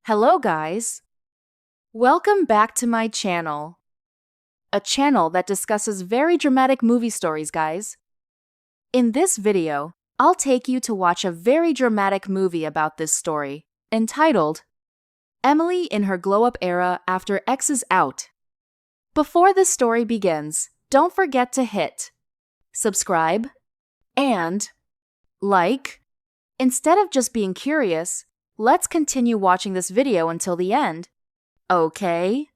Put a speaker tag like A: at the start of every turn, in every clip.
A: Hello guys! Welcome back to my channel. A channel that discusses very dramatic movie stories, guys. In this video, I'll take you to watch a very dramatic movie about this story, entitled Emily in Her Glow-Up Era After X is Out. Before the story begins, don't forget to hit subscribe and like. Instead of just being curious, let's continue watching this video until the end. Okay?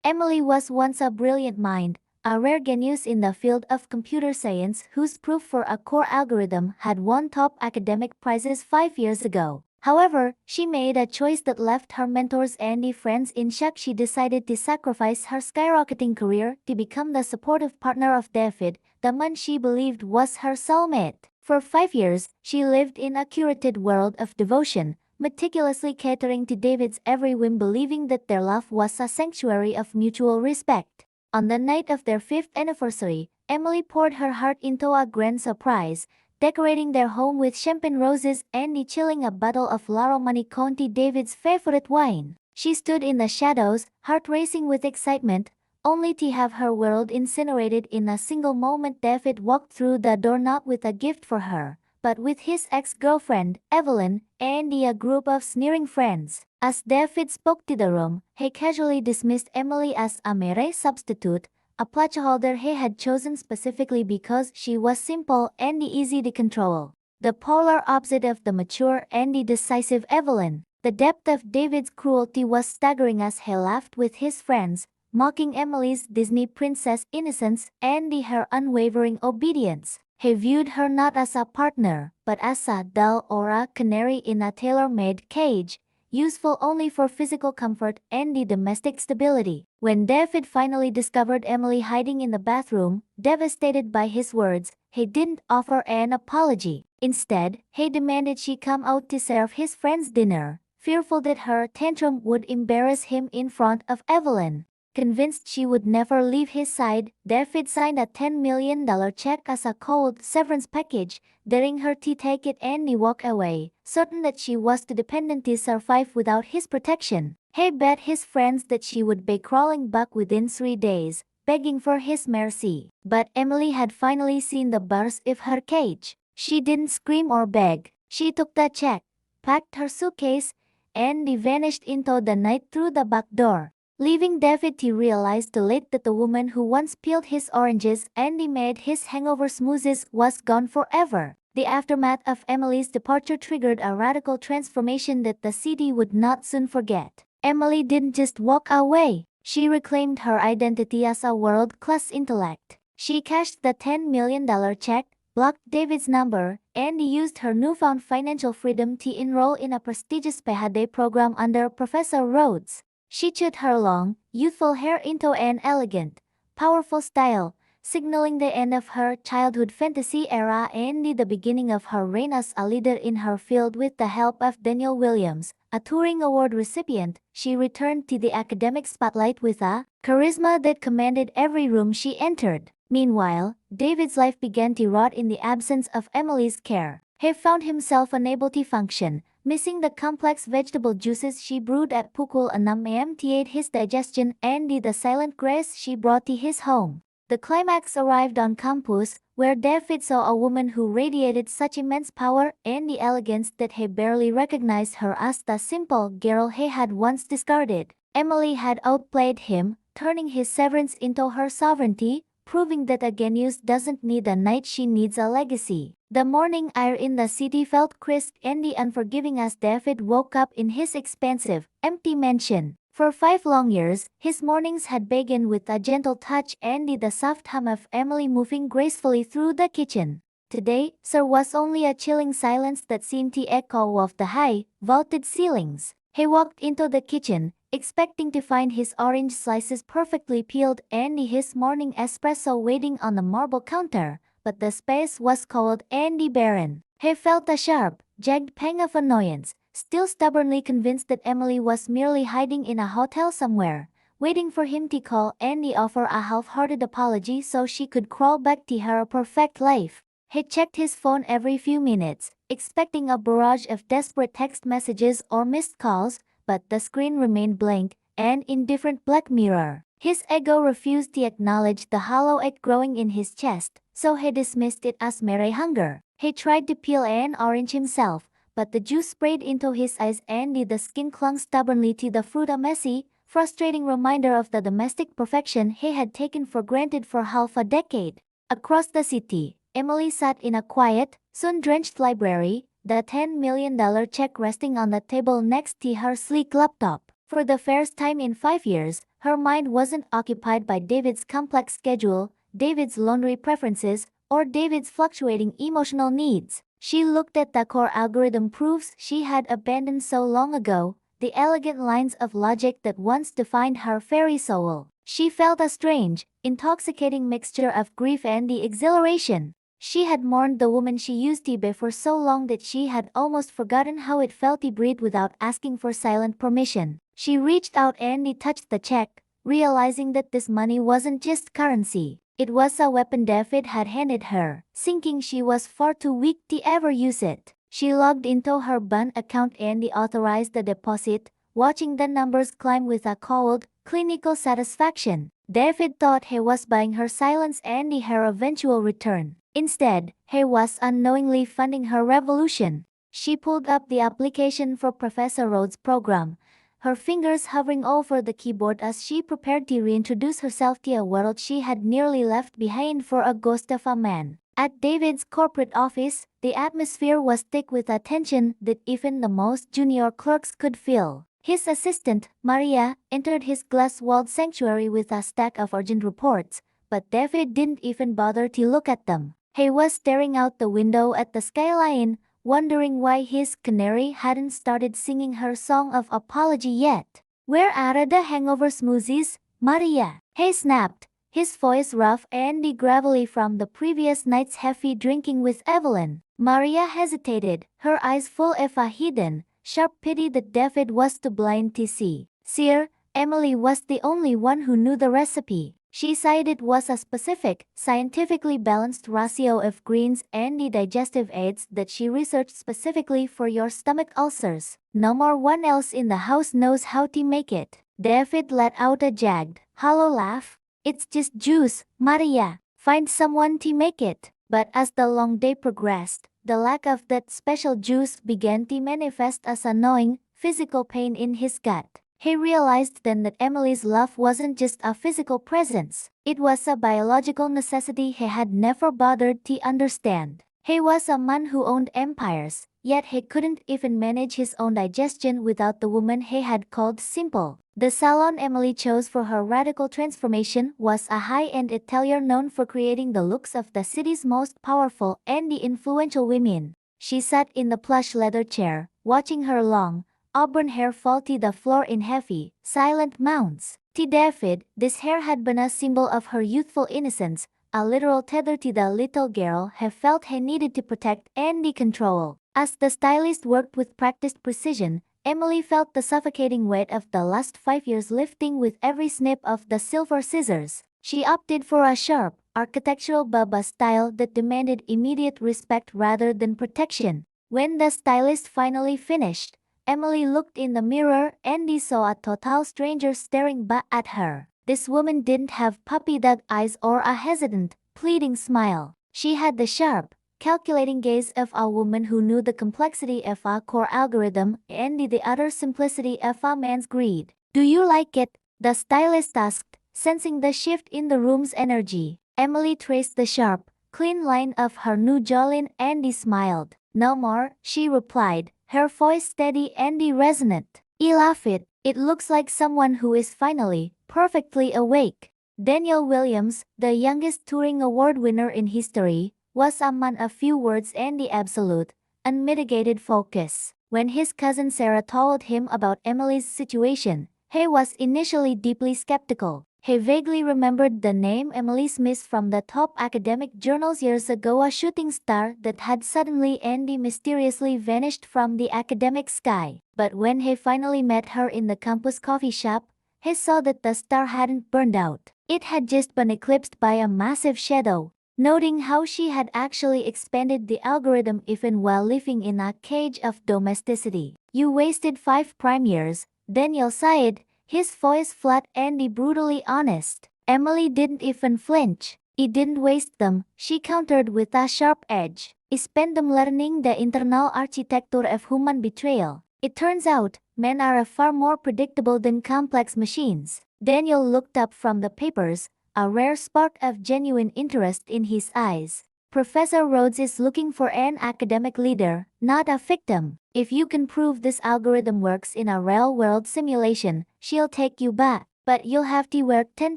B: Emily was once a brilliant mind, a rare genius in the field of computer science whose proof for a core algorithm had won top academic prizes 5 years ago. However, she made a choice that left her mentors and friends in shock. She decided to sacrifice her skyrocketing career to become the supportive partner of David, the man she believed was her soulmate. For 5 years, she lived in a curated world of devotion, meticulously catering to David's every whim, believing that their love was a sanctuary of mutual respect. On the night of their 5th anniversary, Emily poured her heart into a grand surprise, decorating their home with champagne roses and chilling a bottle of Laramani Conti, David's favorite wine. She stood in the shadows, heart racing with excitement, only to have her world incinerated in a single moment. David walked through the door not with a gift for her, but with his ex-girlfriend, Evelyn, and a group of sneering friends. As David spoke to the room, he casually dismissed Emily as a mere substitute, a placeholder he had chosen specifically because she was simple and easy to control. The polar opposite of the mature and decisive Evelyn. The depth of David's cruelty was staggering as he laughed with his friends, mocking Emily's Disney princess innocence and her unwavering obedience. He viewed her not as a partner, but as a doll or a canary in a tailor-made cage, useful only for physical comfort and domestic stability. When David finally discovered Emily hiding in the bathroom, devastated by his words, he didn't offer an apology. Instead, he demanded she come out to serve his friend's dinner, fearful that her tantrum would embarrass him in front of Evelyn. Convinced she would never leave his side, David signed a $10 million check as a cold severance package, daring her to take it and walk away, certain that she was too dependent to survive without his protection. He bet his friends that she would be crawling back within 3 days, begging for his mercy. But Emily had finally seen the bars of her cage. She didn't scream or beg. She took the check, packed her suitcase, and vanished into the night through the back door, leaving David to realize too late that the woman who once peeled his oranges and made his hangover smoothies was gone forever. The aftermath of Emily's departure triggered a radical transformation that the city would not soon forget. Emily didn't just walk away. She reclaimed her identity as a world-class intellect. She cashed the $10 million check, blocked David's number, and used her newfound financial freedom to enroll in a prestigious PhD program under Professor Rhodes. She cut her long, youthful hair into an elegant, powerful style, signaling the end of her childhood fantasy era and the beginning of her reign as a leader in her field. With the help of Daniel Williams, a Turing Award recipient, she returned to the academic spotlight with a charisma that commanded every room she entered. Meanwhile, David's life began to rot in the absence of Emily's care. He found himself unable to function, missing the complex vegetable juices she brewed at Pukul 6 am to aid his digestion and the silent grace she brought to his home. The climax arrived on campus, where David saw a woman who radiated such immense power and elegance that he barely recognized her as the simple girl he had once discarded. Emily had outplayed him, turning his severance into her sovereignty, proving that a genius doesn't need a knight, she needs a legacy. The morning air in the city felt crisp and unforgiving as David woke up in his expansive, empty mansion. For 5 long years, his mornings had begun with a gentle touch and the soft hum of Emily moving gracefully through the kitchen. Today, there was only a chilling silence that seemed to echo off the high, vaulted ceilings. He walked into the kitchen, expecting to find his orange slices perfectly peeled and his morning espresso waiting on the marble counter, but the space was cold and barren. He felt a sharp, jagged pang of annoyance, still stubbornly convinced that Emily was merely hiding in a hotel somewhere, waiting for him to call and offer a half-hearted apology so she could crawl back to her perfect life. He checked his phone every few minutes, expecting a barrage of desperate text messages or missed calls, but the screen remained blank, an indifferent black mirror. His ego refused to acknowledge the hollow ache growing in his chest, so he dismissed it as mere hunger. He tried to peel an orange himself, but the juice sprayed into his eyes and the skin clung stubbornly to the fruit, a messy, frustrating reminder of the domestic perfection he had taken for granted for half a decade. Across the city, Emily sat in a quiet, sun-drenched library, the $10 million check resting on the table next to her sleek laptop. For the first time in 5 years, her mind wasn't occupied by David's complex schedule, David's laundry preferences, or David's fluctuating emotional needs. She looked at the core algorithm proofs she had abandoned so long ago, the elegant lines of logic that once defined her fairy soul. She felt a strange, intoxicating mixture of grief and the exhilaration. She had mourned the woman she used to be for so long that she had almost forgotten how it felt to breathe without asking for silent permission. She reached out and touched the check, realizing that this money wasn't just currency. It was a weapon David had handed her, thinking she was far too weak to ever use it. She logged into her bank account and authorized the deposit, watching the numbers climb with a cold, clinical satisfaction. David thought he was buying her silence and her eventual return. Instead, he was unknowingly funding her revolution. She pulled up the application for Professor Rhodes' program, her fingers hovering over the keyboard as she prepared to reintroduce herself to a world she had nearly left behind for a ghost of a man. At David's corporate office, the atmosphere was thick with a tension that even the most junior clerks could feel. His assistant, Maria, entered his glass-walled sanctuary with a stack of urgent reports, but David didn't even bother to look at them. He was staring out the window at the skyline, wondering why his canary hadn't started singing her song of apology yet. "Where are the hangover smoothies, Maria?" he snapped, his voice rough and gravelly from the previous night's heavy drinking with Evelyn. Maria hesitated, her eyes full of a hidden, sharp pity that David was too blind to see. Sir, Emily was the only one who knew the recipe. She said it was a specific, scientifically balanced ratio of greens and the digestive aids that she researched specifically for your stomach ulcers. No one else in the house knows how to make it. David let out a jagged, hollow laugh. "It's just juice, Maria. Find someone to make it." But as the long day progressed, the lack of that special juice began to manifest as a gnawing, physical pain in his gut. He realized then that Emily's love wasn't just a physical presence. It was a biological necessity he had never bothered to understand. He was a man who owned empires, yet he couldn't even manage his own digestion without the woman he had called simple. The salon Emily chose for her radical transformation was a high-end atelier known for creating the looks of the city's most powerful and influential women. She sat in the plush leather chair, watching her long, auburn hair fall to the floor in heavy, silent mounds. To David, this hair had been a symbol of her youthful innocence, a literal tether to the little girl he felt he needed to protect and control. As the stylist worked with practiced precision, Emily felt the suffocating weight of the last 5 years lifting with every snip of the silver scissors. She opted for a sharp, architectural Baba style that demanded immediate respect rather than protection. When the stylist finally finished, Emily looked in the mirror and saw a total stranger staring back at her. This woman didn't have puppy dog eyes or a hesitant, pleading smile. She had the sharp, calculating gaze of a woman who knew the complexity of a core algorithm and the utter simplicity of a man's greed. "Do you like it?" the stylist asked, sensing the shift in the room's energy. Emily traced the sharp, clean line of her new jawline and smiled. "No more," she replied, her voice steady and resonant. "I love it. It looks like someone who is finally, perfectly awake." Daniel Williams, the youngest Turing Award winner in history, was a man of few words and the absolute, unmitigated focus. When his cousin Sarah told him about Emily's situation, he was initially deeply skeptical. He vaguely remembered the name Emily Smith from the top academic journals years ago, a shooting star that had suddenly and mysteriously vanished from the academic sky. But when he finally met her in the campus coffee shop, he saw that the star hadn't burned out. It had just been eclipsed by a massive shadow. Noting how she had actually expanded the algorithm even while living in a cage of domesticity. You wasted 5 prime years, Daniel sighed, his voice flat and brutally honest. Emily didn't even flinch. "I didn't waste them," she countered with a sharp edge. "I spent them learning the internal architecture of human betrayal. It turns out, men are far more predictable than complex machines." Daniel looked up from the papers, a rare spark of genuine interest in his eyes. "Professor Rhodes is looking for an academic leader, not a victim. If you can prove this algorithm works in a real-world simulation, she'll take you back. But you'll have to work 10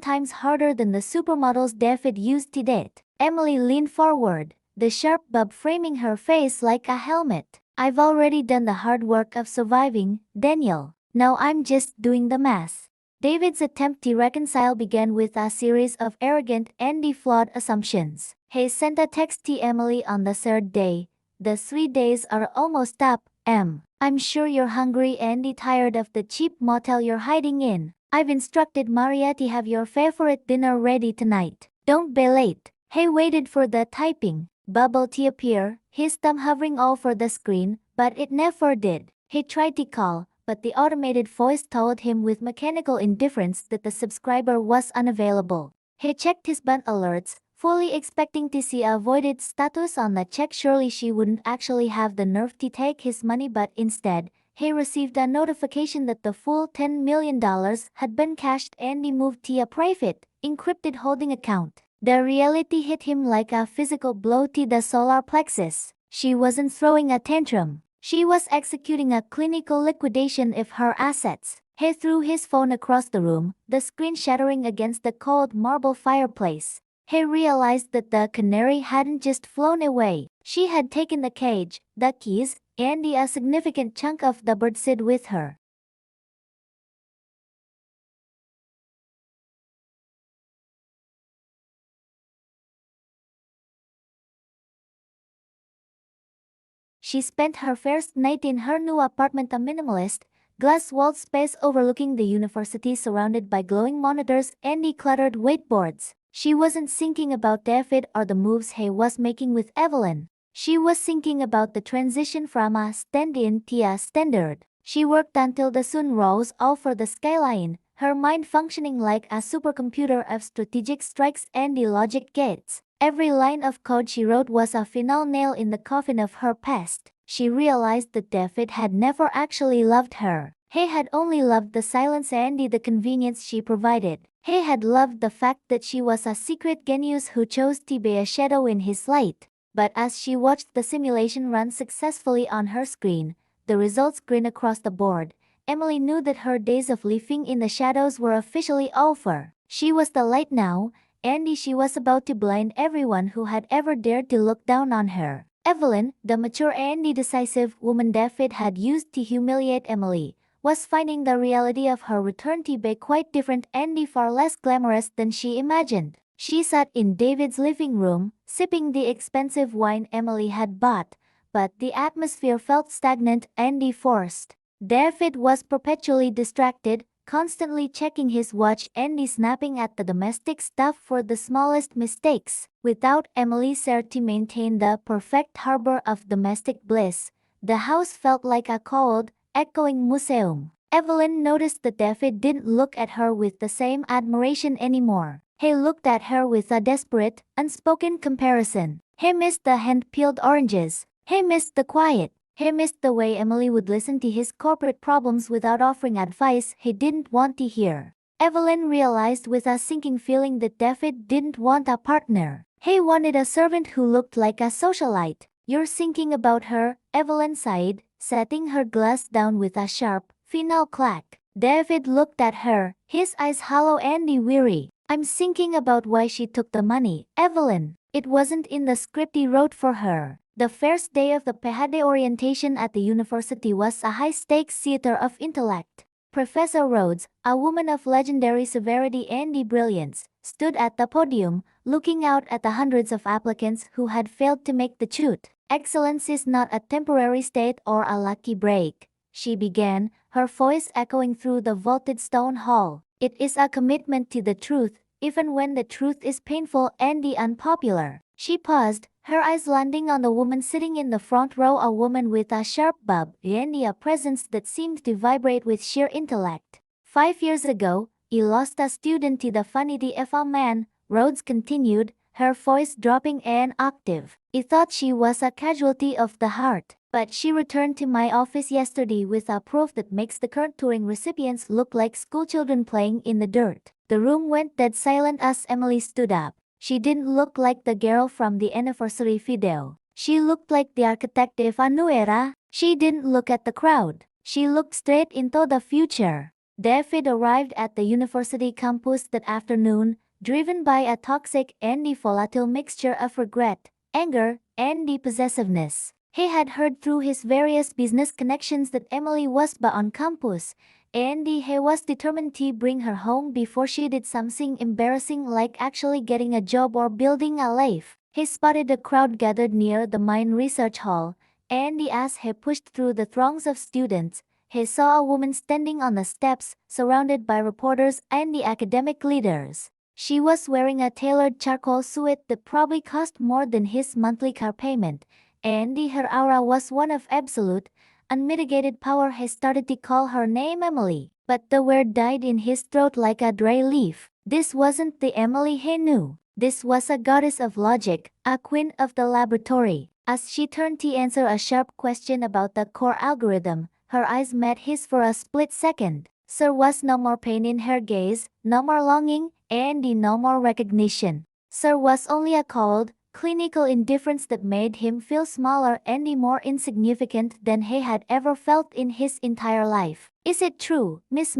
B: times harder than the supermodels David used to date." Emily leaned forward, the sharp bob framing her face like a helmet. "I've already done the hard work of surviving, Daniel. Now I'm just doing the math." David's attempt to reconcile began with a series of arrogant and flawed assumptions. He sent a text to Emily on the third day. "The 3 days are almost up, Em. I'm sure you're hungry and tired of the cheap motel you're hiding in. I've instructed Maria to have your favorite dinner ready tonight. Don't be late." He waited for the typing bubble to appear, his thumb hovering over the screen, but it never did. He tried to call, but the automated voice told him with mechanical indifference that the subscriber was unavailable. He checked his bank alerts, fully expecting to see a voided status on the check. Surely she wouldn't actually have the nerve to take his money, but instead, he received a notification that the full $10 million had been cashed and moved to a private, encrypted holding account. The reality hit him like a physical blow to the solar plexus. She wasn't throwing a tantrum. She was executing a clinical liquidation of her assets. He threw his phone across the room, the screen shattering against the cold marble fireplace. He realized that the canary hadn't just flown away. She had taken the cage, the keys, and a significant chunk of the birdseed with her. She spent her first night in her new apartment, a minimalist, glass-walled space overlooking the university surrounded by glowing monitors and decluttered whiteboards. She wasn't thinking about David or the moves he was making with Evelyn. She was thinking about the transition from a stand-in to a standard. She worked until the sun rose over the skyline, her mind functioning like a supercomputer of strategic strikes and logic gates. Every line of code she wrote was a final nail in the coffin of her past. She realized that David had never actually loved her. He had only loved the silence and the convenience she provided. He had loved the fact that she was a secret genius who chose to be a shadow in his light. But as she watched the simulation run successfully on her screen, the results grin across the board, Emily knew that her days of living in the shadows were officially over. She was the light now, and she was about to blind everyone who had ever dared to look down on her. Evelyn, the mature and decisive woman David had used to humiliate Emily, was finding the reality of her return to be quite different and far less glamorous than she imagined. She sat in David's living room, sipping the expensive wine Emily had bought, but the atmosphere felt stagnant and forced. David was perpetually distracted, constantly checking his watch and snapping at the domestic staff for the smallest mistakes. Without Emily there to maintain the perfect harbor of domestic bliss, the house felt like a cold, echoing museum. Evelyn noticed that David didn't look at her with the same admiration anymore. He looked at her with a desperate, unspoken comparison. He missed the hand-peeled oranges. He missed the quiet. He missed the way Emily would listen to his corporate problems without offering advice he didn't want to hear. Evelyn realized with a sinking feeling that David didn't want a partner. He wanted a servant who looked like a socialite. "You're thinking about her," Evelyn sighed, setting her glass down with a sharp, final clack. David looked at her, his eyes hollow and weary. "I'm thinking about why she took the money, Evelyn. It wasn't in the script he wrote for her." The first day of the PhD orientation at the university was a high-stakes theater of intellect. Professor Rhodes, a woman of legendary severity and brilliance, stood at the podium, looking out at the hundreds of applicants who had failed to make the chute. "Excellence is not a temporary state or a lucky break," she began, her voice echoing through the vaulted stone hall. "It is a commitment to the truth, even when the truth is painful and unpopular." She paused, her eyes landing on the woman sitting in the front row, a woman with a sharp bob and a presence that seemed to vibrate with sheer intellect. 5 years ago, I lost a student to the vanity of a man, Rhodes continued, her voice dropping an octave. I thought she was a casualty of the heart, but she returned to my office yesterday with a proof that makes the current Turing recipients look like schoolchildren playing in the dirt. The room went dead silent as Emily stood up. She didn't look like the girl from the anniversary video. She looked like the architect of a new era. She didn't look at the crowd. She looked straight into the future. David arrived at the university campus that afternoon, driven by a toxic and volatile mixture of regret, anger, and possessiveness. He had heard through his various business connections that Emily was on campus, and he was determined to bring her home before she did something embarrassing like actually getting a job or building a life. He spotted a crowd gathered near the main research hall, and as he pushed through the throngs of students, he saw a woman standing on the steps, surrounded by reporters and the academic leaders. She was wearing a tailored charcoal suit that probably cost more than his monthly car payment, and her aura was one of absolute, unmitigated power. He started to call her name Emily, but the word died in his throat like a dry leaf. This wasn't the Emily he knew. This was a goddess of logic, a queen of the laboratory. As she turned to answer a sharp question about the core algorithm, her eyes met his for a split second. There was no more pain in her gaze, no more longing, and no more recognition. There was only a cold, clinical indifference that made him feel smaller and more insignificant than he had ever felt in his entire life. Is it true, Miss,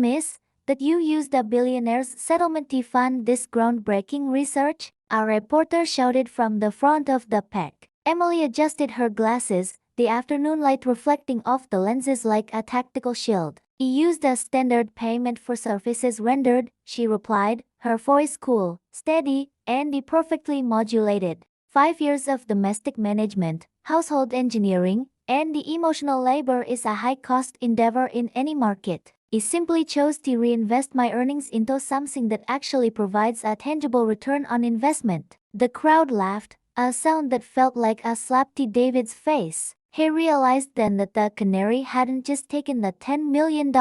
B: that you used a billionaire's settlement to fund this groundbreaking research? A reporter shouted from the front of the pack. Emily adjusted her glasses, the afternoon light reflecting off the lenses like a tactical shield. I used a standard payment for services rendered, she replied, her voice cool, steady, and perfectly modulated. 5 years of domestic management, household engineering, and the emotional labor is a high-cost endeavor in any market. I simply chose to reinvest my earnings into something that actually provides a tangible return on investment. The crowd laughed, a sound that felt like a slap to David's face. He realized then that the canary hadn't just taken the $10 million.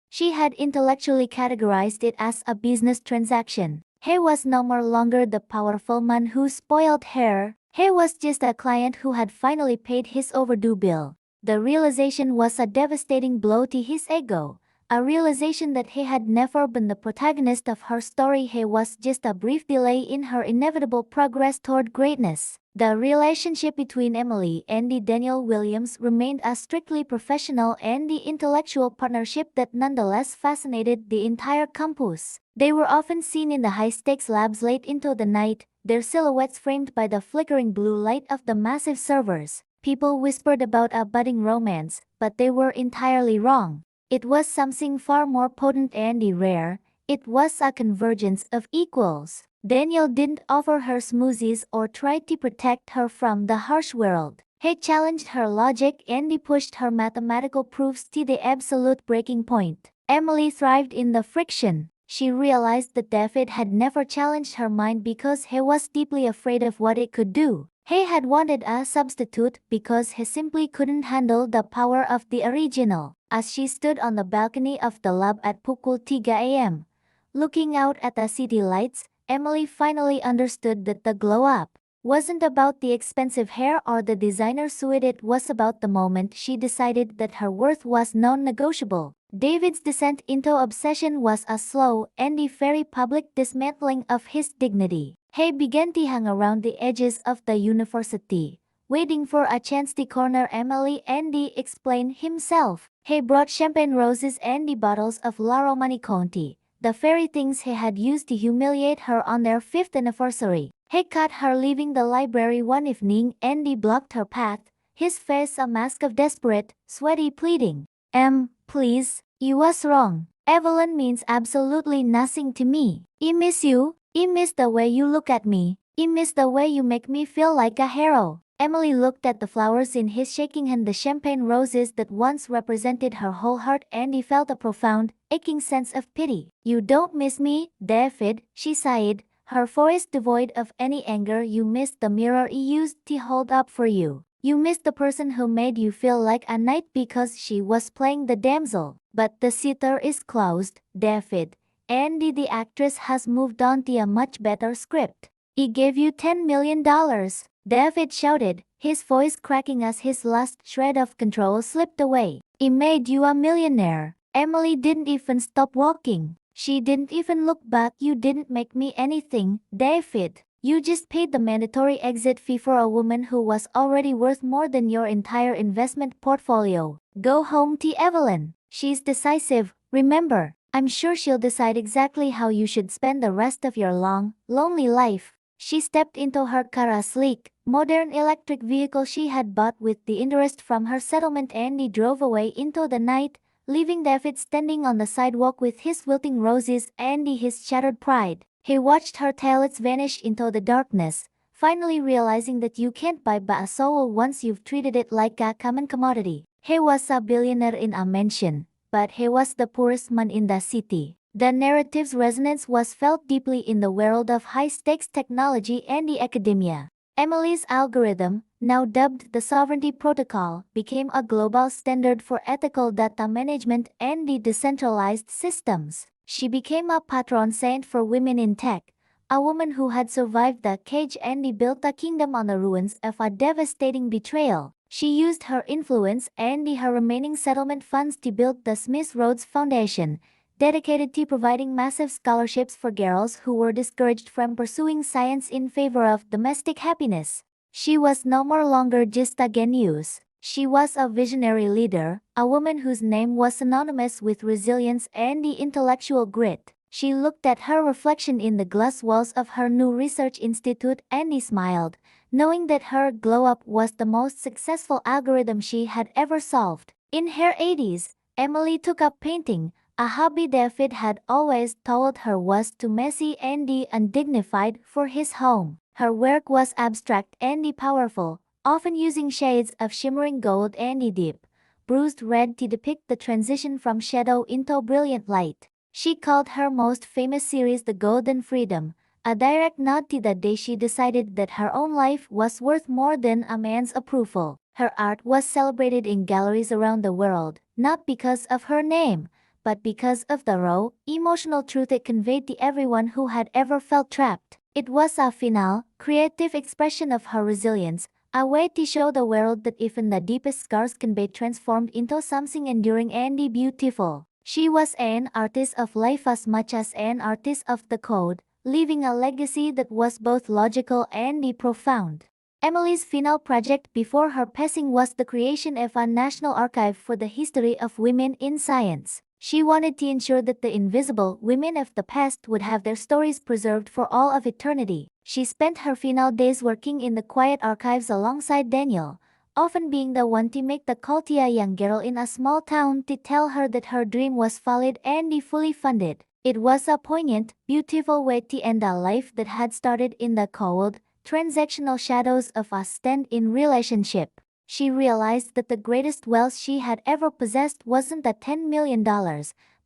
B: She had intellectually categorized it as a business transaction. He was no more longer the powerful man who spoiled her. He was just a client who had finally paid his overdue bill. The realization was a devastating blow to his ego. A realization that he had never been the protagonist of her story. He was just a brief delay in her inevitable progress toward greatness. The relationship between Emily and Daniel Williams remained a strictly professional and intellectual partnership that nonetheless fascinated the entire campus. They were often seen in the high-stakes labs late into the night, their silhouettes framed by the flickering blue light of the massive servers. People whispered about a budding romance, but they were entirely wrong. It was something far more potent and rare. It was a convergence of equals. Daniel didn't offer her smoothies or try to protect her from the harsh world. He challenged her logic and pushed her mathematical proofs to the absolute breaking point. Emily thrived in the friction. She realized that David had never challenged her mind because he was deeply afraid of what it could do. He had wanted a substitute because he simply couldn't handle the power of the original. As she stood on the balcony of the lab at Pukul 3 a.m., looking out at the city lights, Emily finally understood that the glow-up wasn't about the expensive hair or the designer suit. It was about the moment she decided that her worth was non-negotiable. David's descent into obsession was a slow and very public dismantling of his dignity. He began to hang around the edges of the university, waiting for a chance to corner Emily and explain himself. He brought champagne roses and bottles of La Romani Conti, the very things he had used to humiliate her on their 5th anniversary. He caught her leaving the library one evening and blocked her path, his face a mask of desperate, sweaty pleading. Please, you was wrong. Evelyn means absolutely nothing to me. I miss you. I miss the way you look at me. I miss the way you make me feel like a hero. Emily looked at the flowers in his shaking hand, the champagne roses that once represented her whole heart, and he felt a profound, aching sense of pity. You don't miss me, David, she sighed, her voice devoid of any anger. You missed the mirror he used to hold up for you. You missed the person who made you feel like a knight because she was playing the damsel. But the theater is closed, David. Andy, the actress, has moved on to a much better script. He gave you $10 million, David shouted, his voice cracking as his last shred of control slipped away. He made you a millionaire. Emily didn't even stop walking. She didn't even look back. You didn't make me anything, David. You just paid the mandatory exit fee for a woman who was already worth more than your entire investment portfolio. Go home to Evelyn. She's decisive, remember. I'm sure she'll decide exactly how you should spend the rest of your long, lonely life. She stepped into her car, a sleek, modern electric vehicle she had bought with the interest from her settlement. Andy drove away into the night, leaving David standing on the sidewalk with his wilting roses and his shattered pride. He watched her taillights vanish into the darkness, finally realizing that you can't buy a soul once you've treated it like a common commodity. He was a billionaire in a mansion, but he was the poorest man in the city. The narrative's resonance was felt deeply in the world of high-stakes technology and the academia. Emily's algorithm, now dubbed the Sovereignty Protocol, became a global standard for ethical data management and the decentralized systems. She became a patron saint for women in tech, a woman who had survived the cage and built a kingdom on the ruins of a devastating betrayal. She used her influence and her remaining settlement funds to build the Smith Rhodes Foundation, dedicated to providing massive scholarships for girls who were discouraged from pursuing science in favor of domestic happiness. She was no more longer just a genius. She was a visionary leader, a woman whose name was synonymous with resilience and the intellectual grit. She looked at her reflection in the glass walls of her new research institute and smiled, knowing that her glow-up was the most successful algorithm she had ever solved. In her 80s, Emily took up painting, a hobby David had always told her was too messy and undignified for his home. Her work was abstract and powerful, often using shades of shimmering gold and deep, bruised red to depict the transition from shadow into brilliant light. She called her most famous series The Golden Freedom, a direct nod to the day she decided that her own life was worth more than a man's approval. Her art was celebrated in galleries around the world, not because of her name, but because of the raw, emotional truth it conveyed to everyone who had ever felt trapped. It was a final, creative expression of her resilience, a way to show the world that even the deepest scars can be transformed into something enduring and beautiful. She was an artist of life as much as an artist of the code, leaving a legacy that was both logical and profound. Emily's final project before her passing was the creation of a national archive for the history of women in science. She wanted to ensure that the invisible women of the past would have their stories preserved for all of eternity. She spent her final days working in the quiet archives alongside Daniel, often being the one to make the call to a young girl in a small town to tell her that her dream was valid and fully funded. It was a poignant, beautiful way to end a life that had started in the cold, transactional shadows of a stand-in relationship. She realized that the greatest wealth she had ever possessed wasn't the $10 million,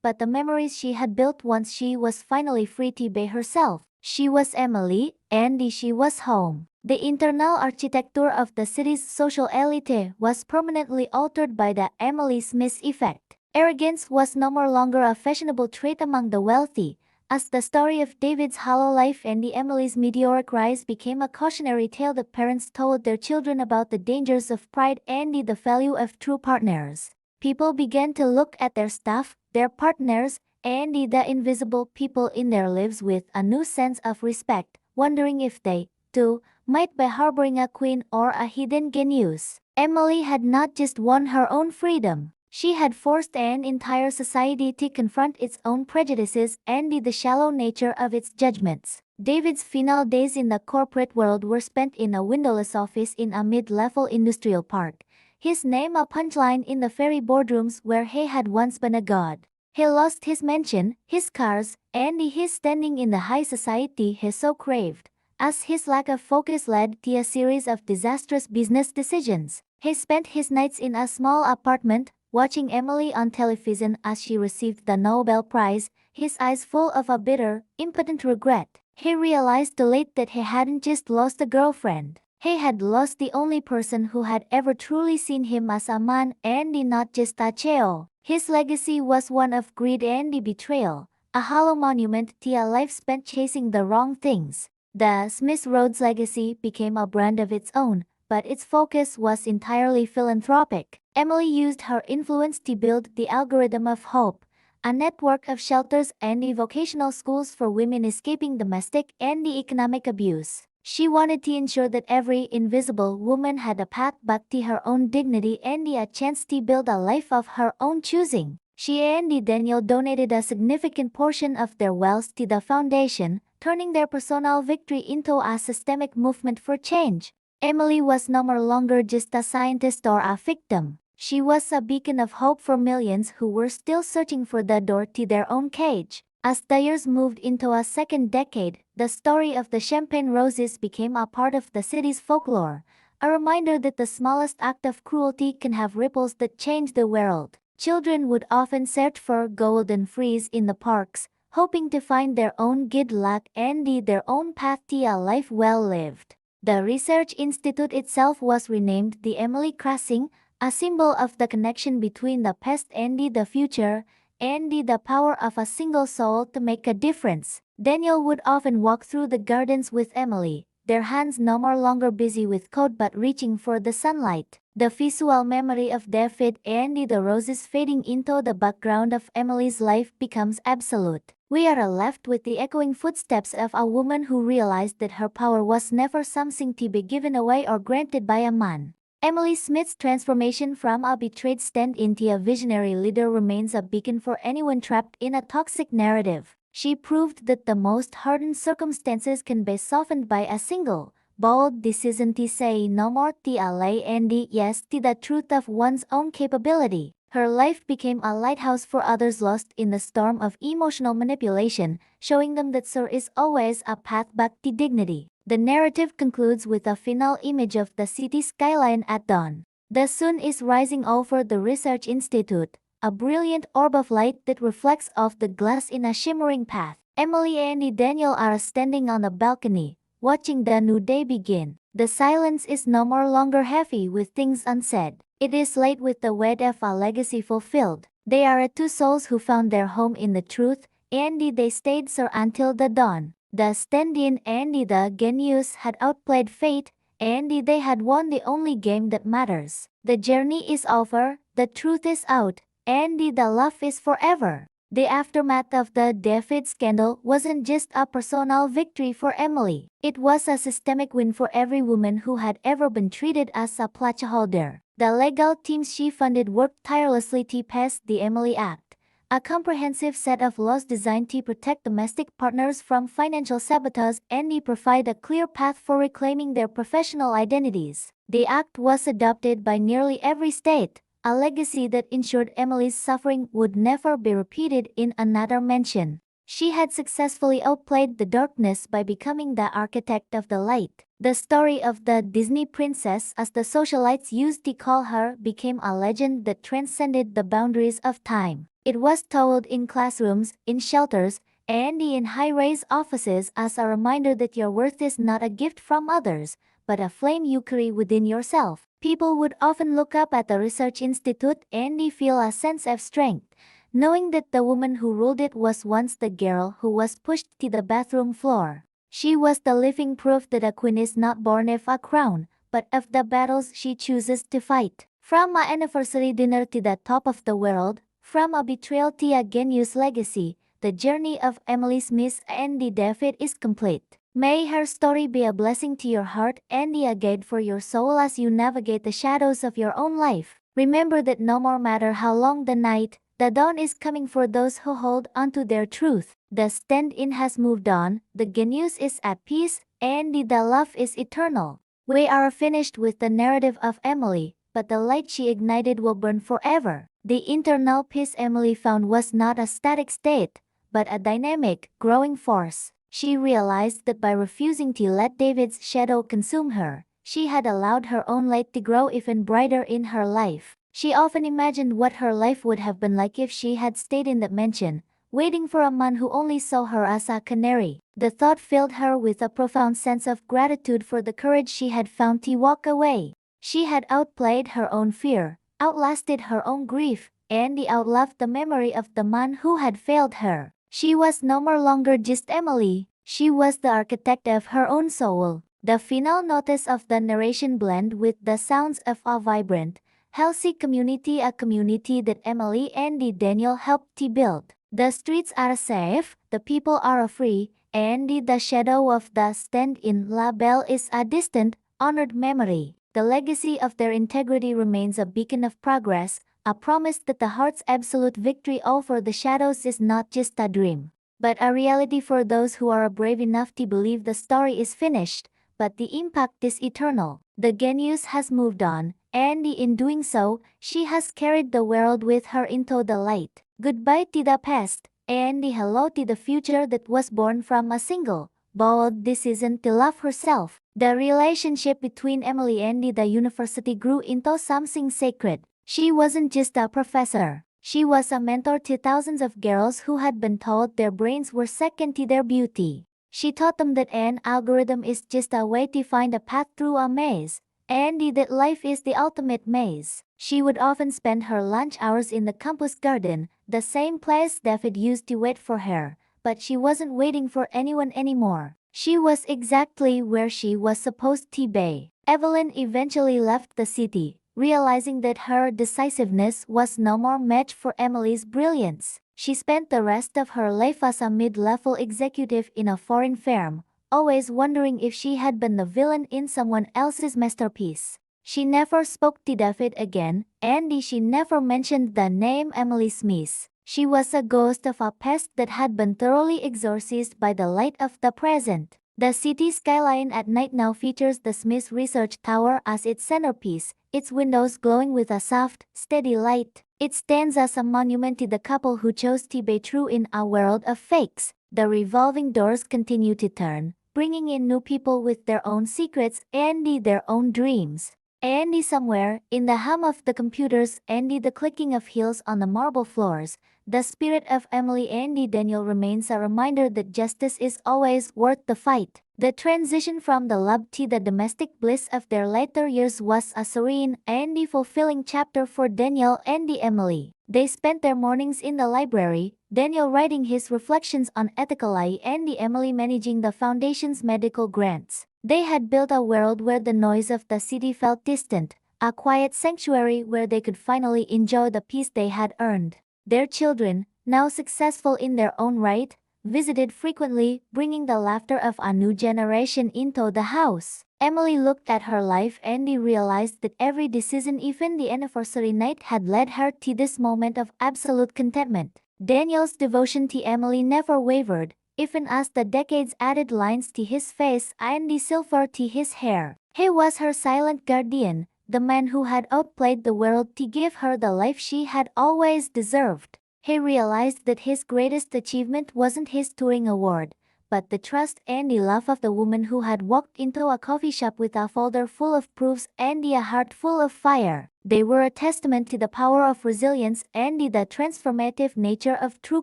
B: but the memories she had built once she was finally free to be herself. She was Emily, and she was home. The internal architecture of the city's social elite was permanently altered by the Emily Smith effect. Arrogance was no longer a fashionable trait among the wealthy, as the story of David's hollow life and Emily's meteoric rise became a cautionary tale that parents told their children about the dangers of pride and the value of true partners. People began to look at their staff, their partners, and the invisible people in their lives with a new sense of respect, wondering if they, too, might be harboring a queen or a hidden genius. Emily had not just won her own freedom. She had forced an entire society to confront its own prejudices and the shallow nature of its judgments. David's final days in the corporate world were spent in a windowless office in a mid-level industrial park, his name a punchline in the very boardrooms where he had once been a god. He lost his mansion, his cars, and his standing in the high society he so craved, as his lack of focus led to a series of disastrous business decisions. He spent his nights in a small apartment, watching Emily on television as she received the Nobel Prize, his eyes full of a bitter, impotent regret. He realized too late that he hadn't just lost a girlfriend. He had lost the only person who had ever truly seen him as a man, and not just a Cheo. His legacy was one of greed and betrayal, a hollow monument to a life spent chasing the wrong things. The Smith Rhodes legacy became a brand of its own, but its focus was entirely philanthropic. Emily used her influence to build the Algorithm of Hope, a network of shelters and vocational schools for women escaping domestic and economic abuse. She wanted to ensure that every invisible woman had a path back to her own dignity and a chance to build a life of her own choosing. She and Daniel donated a significant portion of their wealth to the foundation, turning their personal victory into a systemic movement for change. Emily was no longer just a scientist or a victim. She was a beacon of hope for millions who were still searching for the door to their own cage. As the years moved into a second decade, the story of the Champagne Roses became a part of the city's folklore, a reminder that the smallest act of cruelty can have ripples that change the world. Children would often search for gold and freeze in the parks, hoping to find their own good luck and their own path to a life well lived. The research institute itself was renamed the Emily Crossing, a symbol of the connection between the past and the future, and the power of a single soul to make a difference. Daniel would often walk through the gardens with Emily, their hands no longer busy with code but reaching for the sunlight. The visual memory of David and the roses fading into the background of Emily's life becomes absolute. We are left with the echoing footsteps of a woman who realized that her power was never something to be given away or granted by a man. Emily Smith's transformation from a betrayed stand-in to a visionary leader remains a beacon for anyone trapped in a toxic narrative. She proved that the most hardened circumstances can be softened by a single, bold decision to say no more to a lie and yes to the truth of one's own capability. Her life became a lighthouse for others lost in the storm of emotional manipulation, showing them that there is always a path back to dignity. The narrative concludes with a final image of the city skyline at dawn. The sun is rising over the Research Institute, a brilliant orb of light that reflects off the glass in a shimmering path. Emily and Daniel are standing on a balcony, watching the new day begin. The silence is no longer heavy with things unsaid. It is light with the weight of a legacy fulfilled. They are two souls who found their home in the truth, and they stayed there until the dawn. The stand-in and the genius had outplayed fate, and they had won the only game that matters. The journey is over, the truth is out, and the love is forever. The aftermath of the David scandal wasn't just a personal victory for Emily. It was a systemic win for every woman who had ever been treated as a placeholder. The legal teams she funded worked tirelessly to pass the Emily Act, a comprehensive set of laws designed to protect domestic partners from financial sabotage and to provide a clear path for reclaiming their professional identities. The act was adopted by nearly every state, a legacy that ensured Emily's suffering would never be repeated in another mansion. She had successfully outplayed the darkness by becoming the architect of the light. The story of the Disney princess, as the socialites used to call her, became a legend that transcended the boundaries of time. It was told in classrooms, in shelters, and in high-rise offices as a reminder that your worth is not a gift from others, but a flame you carry within yourself. People would often look up at the Research Institute and feel a sense of strength, knowing that the woman who ruled it was once the girl who was pushed to the bathroom floor. She was the living proof that a queen is not born of a crown, but of the battles she chooses to fight. From an anniversary dinner to the top of the world, from a betrayal to a genius legacy, the journey of Emily Smith and David is complete. May her story be a blessing to your heart and a guide for your soul as you navigate the shadows of your own life. Remember that no matter how long the night, the dawn is coming for those who hold onto their truth. The stand-in has moved on, the genius is at peace, and the love is eternal. We are finished with the narrative of Emily, but the light she ignited will burn forever. The internal peace Emily found was not a static state, but a dynamic, growing force. She realized that by refusing to let David's shadow consume her, she had allowed her own light to grow even brighter in her life. She often imagined what her life would have been like if she had stayed in that mansion, waiting for a man who only saw her as a canary. The thought filled her with a profound sense of gratitude for the courage she had found to walk away. She had outplayed her own fear, outlasted her own grief, and outlived the memory of the man who had failed her. She was no more longer just Emily, she was the architect of her own soul. The final notes of the narration blend with the sounds of a vibrant, healthy community, a community that Emily and Daniel helped to build. The streets are safe, the people are free, and the shadow of the stand-in La Belle is a distant, honored memory. The legacy of their integrity remains a beacon of progress, a promise that the heart's absolute victory over the shadows is not just a dream, but a reality for those who are brave enough to believe the story is finished, but the impact is eternal. The genius has moved on, and in doing so, she has carried the world with her into the light. Goodbye to the past, and hello to the future that was born from a single, bold decision to love herself. The relationship between Emily and the university grew into something sacred. She wasn't just a professor. She was a mentor to thousands of girls who had been told their brains were second to their beauty. She taught them that an algorithm is just a way to find a path through a maze, and that life is the ultimate maze. She would often spend her lunch hours in the campus garden, the same place David used to wait for her, but she wasn't waiting for anyone anymore. She was exactly where she was supposed to be. Evelyn eventually left the city, realizing that her decisiveness was no more match for Emily's brilliance. She spent the rest of her life as a mid-level executive in a foreign firm, always wondering if she had been the villain in someone else's masterpiece. She never spoke to David again, and she never mentioned the name Emily Smith. She was a ghost of a past that had been thoroughly exorcised by the light of the present. The city skyline at night now features the Smith Research Tower as its centerpiece, its windows glowing with a soft, steady light. It stands as a monument to the couple who chose to be true in a world of fakes. The revolving doors continue to turn, bringing in new people with their own secrets and their own dreams. And somewhere, in the hum of the computers and the clicking of heels on the marble floors, the spirit of Emily and Daniel remains a reminder that justice is always worth the fight. The transition from the love to the domestic bliss of their later years was a serene and fulfilling chapter for Daniel and Emily. They spent their mornings in the library, Daniel writing his reflections on ethical lie and Emily managing the foundation's medical grants. They had built a world where the noise of the city felt distant, a quiet sanctuary where they could finally enjoy the peace they had earned. Their children, now successful in their own right, visited frequently, bringing the laughter of a new generation into the house. Emily looked at her life and realized that every decision, even the anniversary night, had led her to this moment of absolute contentment. Daniel's devotion to Emily never wavered, even as the decades added lines to his face and the silver to his hair. He was her silent guardian, the man who had outplayed the world to give her the life she had always deserved. He realized that his greatest achievement wasn't his Turing Award, but the trust and the love of the woman who had walked into a coffee shop with a folder full of proofs and a heart full of fire. They were a testament to the power of resilience and the transformative nature of true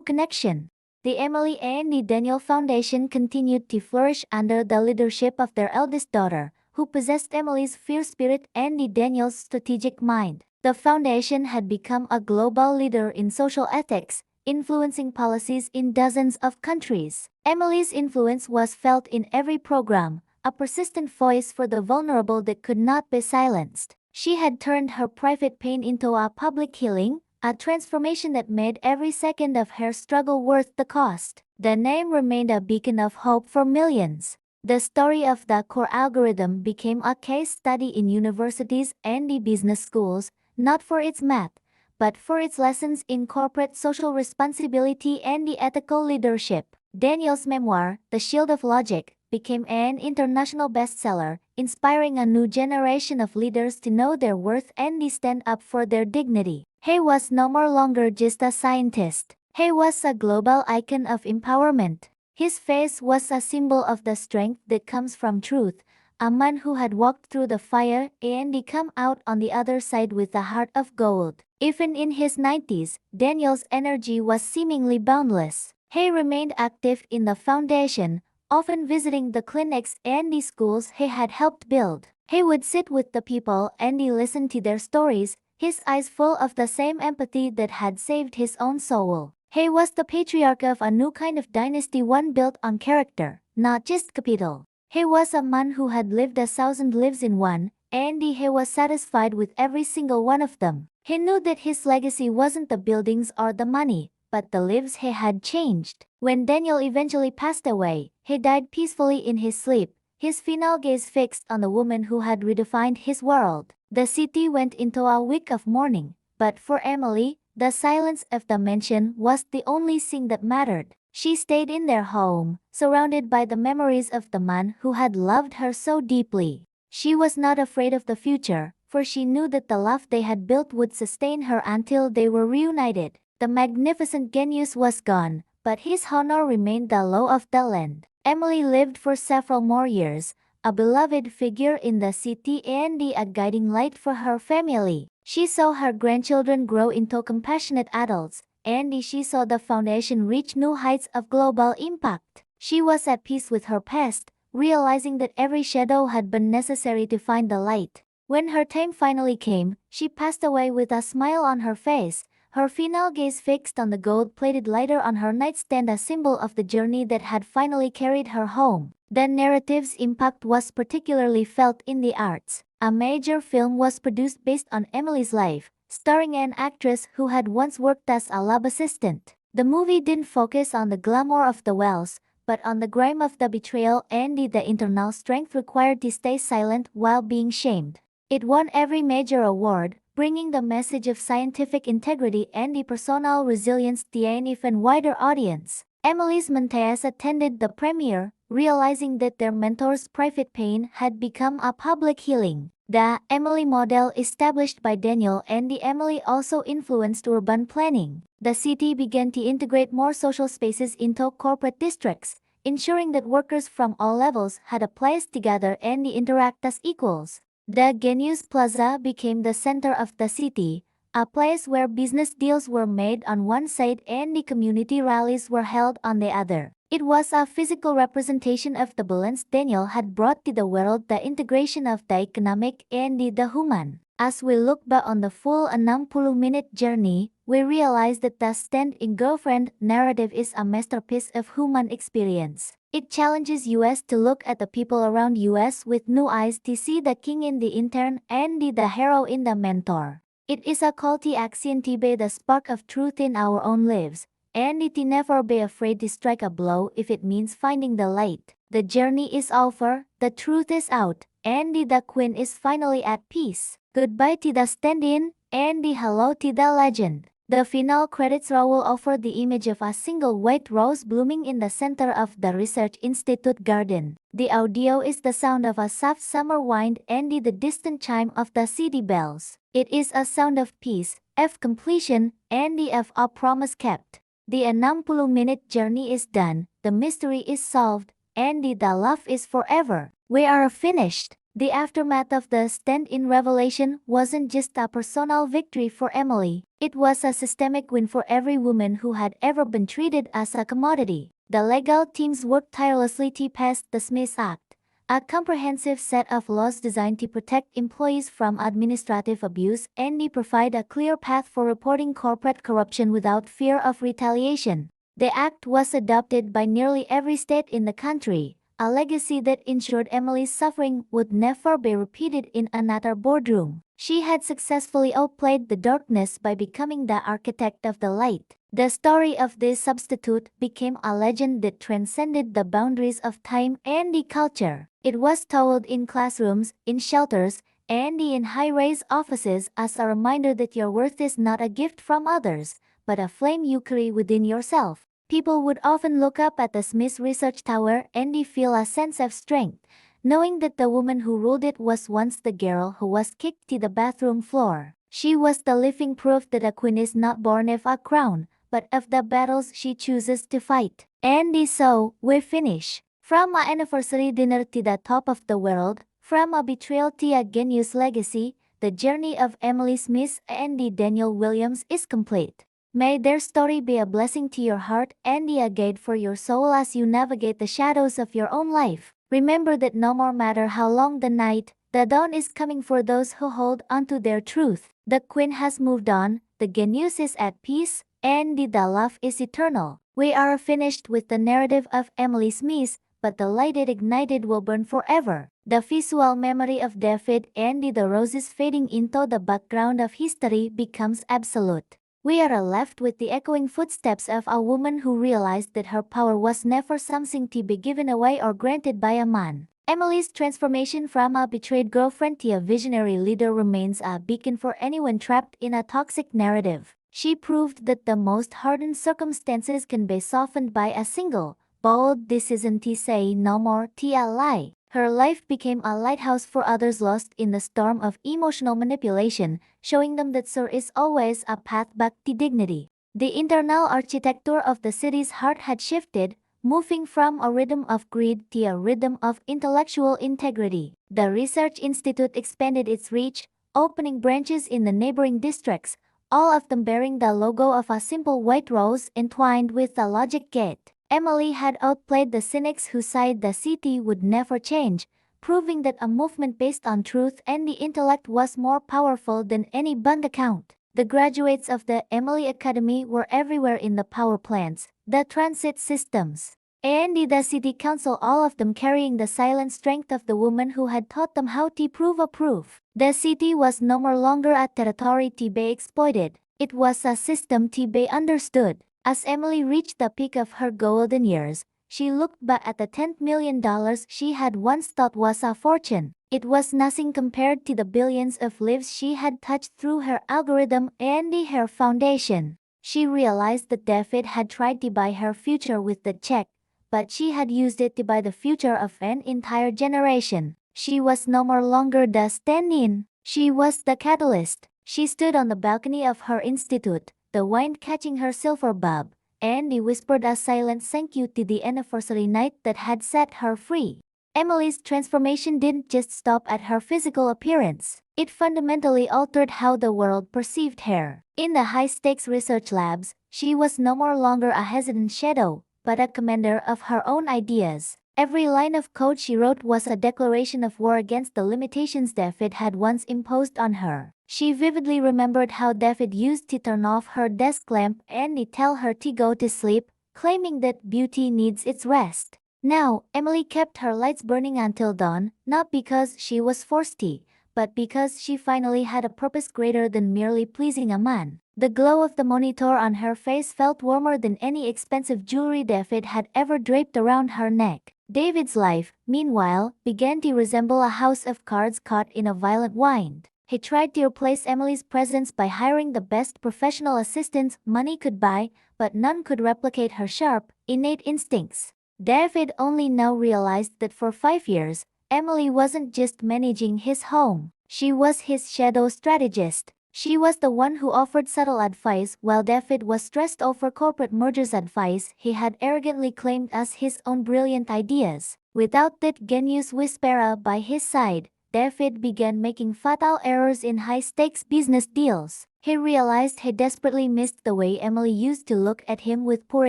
B: connection. The Emily and Daniel Foundation continued to flourish under the leadership of their eldest daughter, who possessed Emily's fierce spirit and Daniel's strategic mind. The foundation had become a global leader in social ethics, influencing policies in dozens of countries. Emily's influence was felt in every program, a persistent voice for the vulnerable that could not be silenced. She had turned her private pain into a public healing, a transformation that made every second of her struggle worth the cost. The name remained a beacon of hope for millions. The story of the core algorithm became a case study in universities and business schools, not for its math, but for its lessons in corporate social responsibility and ethical leadership. Daniel's memoir, The Shield of Logic, became an international bestseller, inspiring a new generation of leaders to know their worth and stand up for their dignity. He was no more longer just a scientist. He was a global icon of empowerment. His face was a symbol of the strength that comes from truth, a man who had walked through the fire and come out on the other side with a heart of gold. Even in his 90s, Daniel's energy was seemingly boundless. He remained active in the foundation, often visiting the clinics and the schools he had helped build. He would sit with the people and listen to their stories, his eyes full of the same empathy that had saved his own soul. He was the patriarch of a new kind of dynasty, one built on character, not just capital. He was a man who had lived 1,000 lives in one, and he was satisfied with every single one of them. He knew that his legacy wasn't the buildings or the money, but the lives he had changed. When Daniel eventually passed away, he died peacefully in his sleep, his final gaze fixed on the woman who had redefined his world. The city went into a week of mourning, but for Emily, the silence of the mansion was the only thing that mattered. She stayed in their home, surrounded by the memories of the man who had loved her so deeply. She was not afraid of the future, for she knew that the life they had built would sustain her until they were reunited. The magnificent genius was gone, but his honor remained the law of the land. Emily lived for several more years, a beloved figure in the city and a guiding light for her family. She saw her grandchildren grow into compassionate adults, and she saw the foundation reach new heights of global impact. She was at peace with her past, realizing that every shadow had been necessary to find the light. When her time finally came, she passed away with a smile on her face, her final gaze fixed on the gold-plated lighter on her nightstand, a symbol of the journey that had finally carried her home. The narrative's impact was particularly felt in the arts. A major film was produced based on Emily's life, starring an actress who had once worked as a lab assistant. The movie didn't focus on the glamour of the wells, but on the grime of the betrayal and the internal strength required to stay silent while being shamed. It won every major award, bringing the message of scientific integrity and personal resilience to an even wider audience. Emily's mentees attended the premiere, realizing that their mentor's private pain had become a public healing. The Emily model established by Daniel and Emily also influenced urban planning. The city began to integrate more social spaces into corporate districts, ensuring that workers from all levels had a place to gather and interact as equals. The Genius Plaza became the center of the city, a place where business deals were made on one side and the community rallies were held on the other. It was a physical representation of the balance Daniel had brought to the world, the integration of the economic and the human. As we look back on the full 60-minute journey, we realize that the stand-in girlfriend narrative is a masterpiece of human experience. It challenges us to look at the people around us with new eyes, to see the king in the intern and the hero in the mentor. It is a call to action, to be the spark of truth in our own lives, and to never be afraid to strike a blow if it means finding the light. The journey is over, the truth is out, and the queen is finally at peace. Goodbye to the stand-in, and hello to the legend. The final credits roll offer the image of a single white rose blooming in the center of the Research Institute garden. The audio is the sound of a soft summer wind and the distant chime of the city bells. It is a sound of peace, of completion, and of a promise kept. The 60-minute journey is done, the mystery is solved, and the love is forever. We are finished. The aftermath of the stand-in revelation wasn't just a personal victory for Emily, it was a systemic win for every woman who had ever been treated as a commodity. The legal teams worked tirelessly to pass the Smith Act, a comprehensive set of laws designed to protect employees from administrative abuse and to provide a clear path for reporting corporate corruption without fear of retaliation. The act was adopted by nearly every state in the country, a legacy that ensured Emily's suffering would never be repeated in another boardroom. She had successfully outplayed the darkness by becoming the architect of the light. The story of this substitute became a legend that transcended the boundaries of time and culture. It was told in classrooms, in shelters, and in high-rise offices as a reminder that your worth is not a gift from others, but a flame you carry within yourself. People would often look up at the Smith Research Tower and feel a sense of strength, knowing that the woman who ruled it was once the girl who was kicked to the bathroom floor. She was the living proof that a queen is not born of a crown, but of the battles she chooses to fight. And so, we finish. From an anniversary dinner to the top of the world, from a betrayal to a genius legacy, the journey of Emily Smith and Daniel Williams is complete. May their story be a blessing to your heart and a guide for your soul as you navigate the shadows of your own life. Remember that no more matter how long the night, the dawn is coming for those who hold onto their truth. The queen has moved on, the genius is at peace, and the love is eternal. We are finished with the narrative of Emily Smith, but the light it ignited will burn forever. The visual memory of David and the roses fading into the background of history becomes absolute. We are left with the echoing footsteps of a woman who realized that her power was never something to be given away or granted by a man. Emily's transformation from a betrayed girlfriend to a visionary leader remains a beacon for anyone trapped in a toxic narrative. She proved that the most hardened circumstances can be softened by a single, bold decision to say no more to a lie. Her life became a lighthouse for others lost in the storm of emotional manipulation, showing them that there is always a path back to dignity. The internal architecture of the city's heart had shifted, moving from a rhythm of greed to a rhythm of intellectual integrity. The Research Institute expanded its reach, opening branches in the neighboring districts, all of them bearing the logo of a simple white rose entwined with a logic gate. Emily had outplayed the cynics who said the city would never change, proving that a movement based on truth and the intellect was more powerful than any bank account. The graduates of the Emily Academy were everywhere in the power plants, the transit systems, and the city council, all of them carrying the silent strength of the woman who had taught them how to prove a proof. The city was no more longer a territory to be exploited, it was a system to be understood. As Emily reached the peak of her golden years, she looked back at the $10 million she had once thought was a fortune. It was nothing compared to the billions of lives she had touched through her algorithm and her foundation. She realized that David had tried to buy her future with the check, but she had used it to buy the future of an entire generation. She was no more longer the stand-in, she was the catalyst. She stood on the balcony of her institute, the wind catching her silver bob, and he whispered a silent thank you to the anniversary night that had set her free. Emily's transformation didn't just stop at her physical appearance. It fundamentally altered how the world perceived her. In the high-stakes research labs, she was no more longer a hesitant shadow, but a commander of her own ideas. Every line of code she wrote was a declaration of war against the limitations David had once imposed on her. She vividly remembered how David used to turn off her desk lamp and tell her to go to sleep, claiming that beauty needs its rest. Now, Emily kept her lights burning until dawn, not because she was forced to, but because she finally had a purpose greater than merely pleasing a man. The glow of the monitor on her face felt warmer than any expensive jewelry David had ever draped around her neck. David's life, meanwhile, began to resemble a house of cards caught in a violent wind. He tried to replace Emily's presence by hiring the best professional assistants money could buy, but none could replicate her sharp, innate instincts. David only now realized that for 5 years, Emily wasn't just managing his home. She was his shadow strategist. She was the one who offered subtle advice while David was stressed over corporate mergers advice he had arrogantly claimed as his own brilliant ideas. Without that genius whisperer by his side, David began making fatal errors in high-stakes business deals. He realized he desperately missed the way Emily used to look at him with pure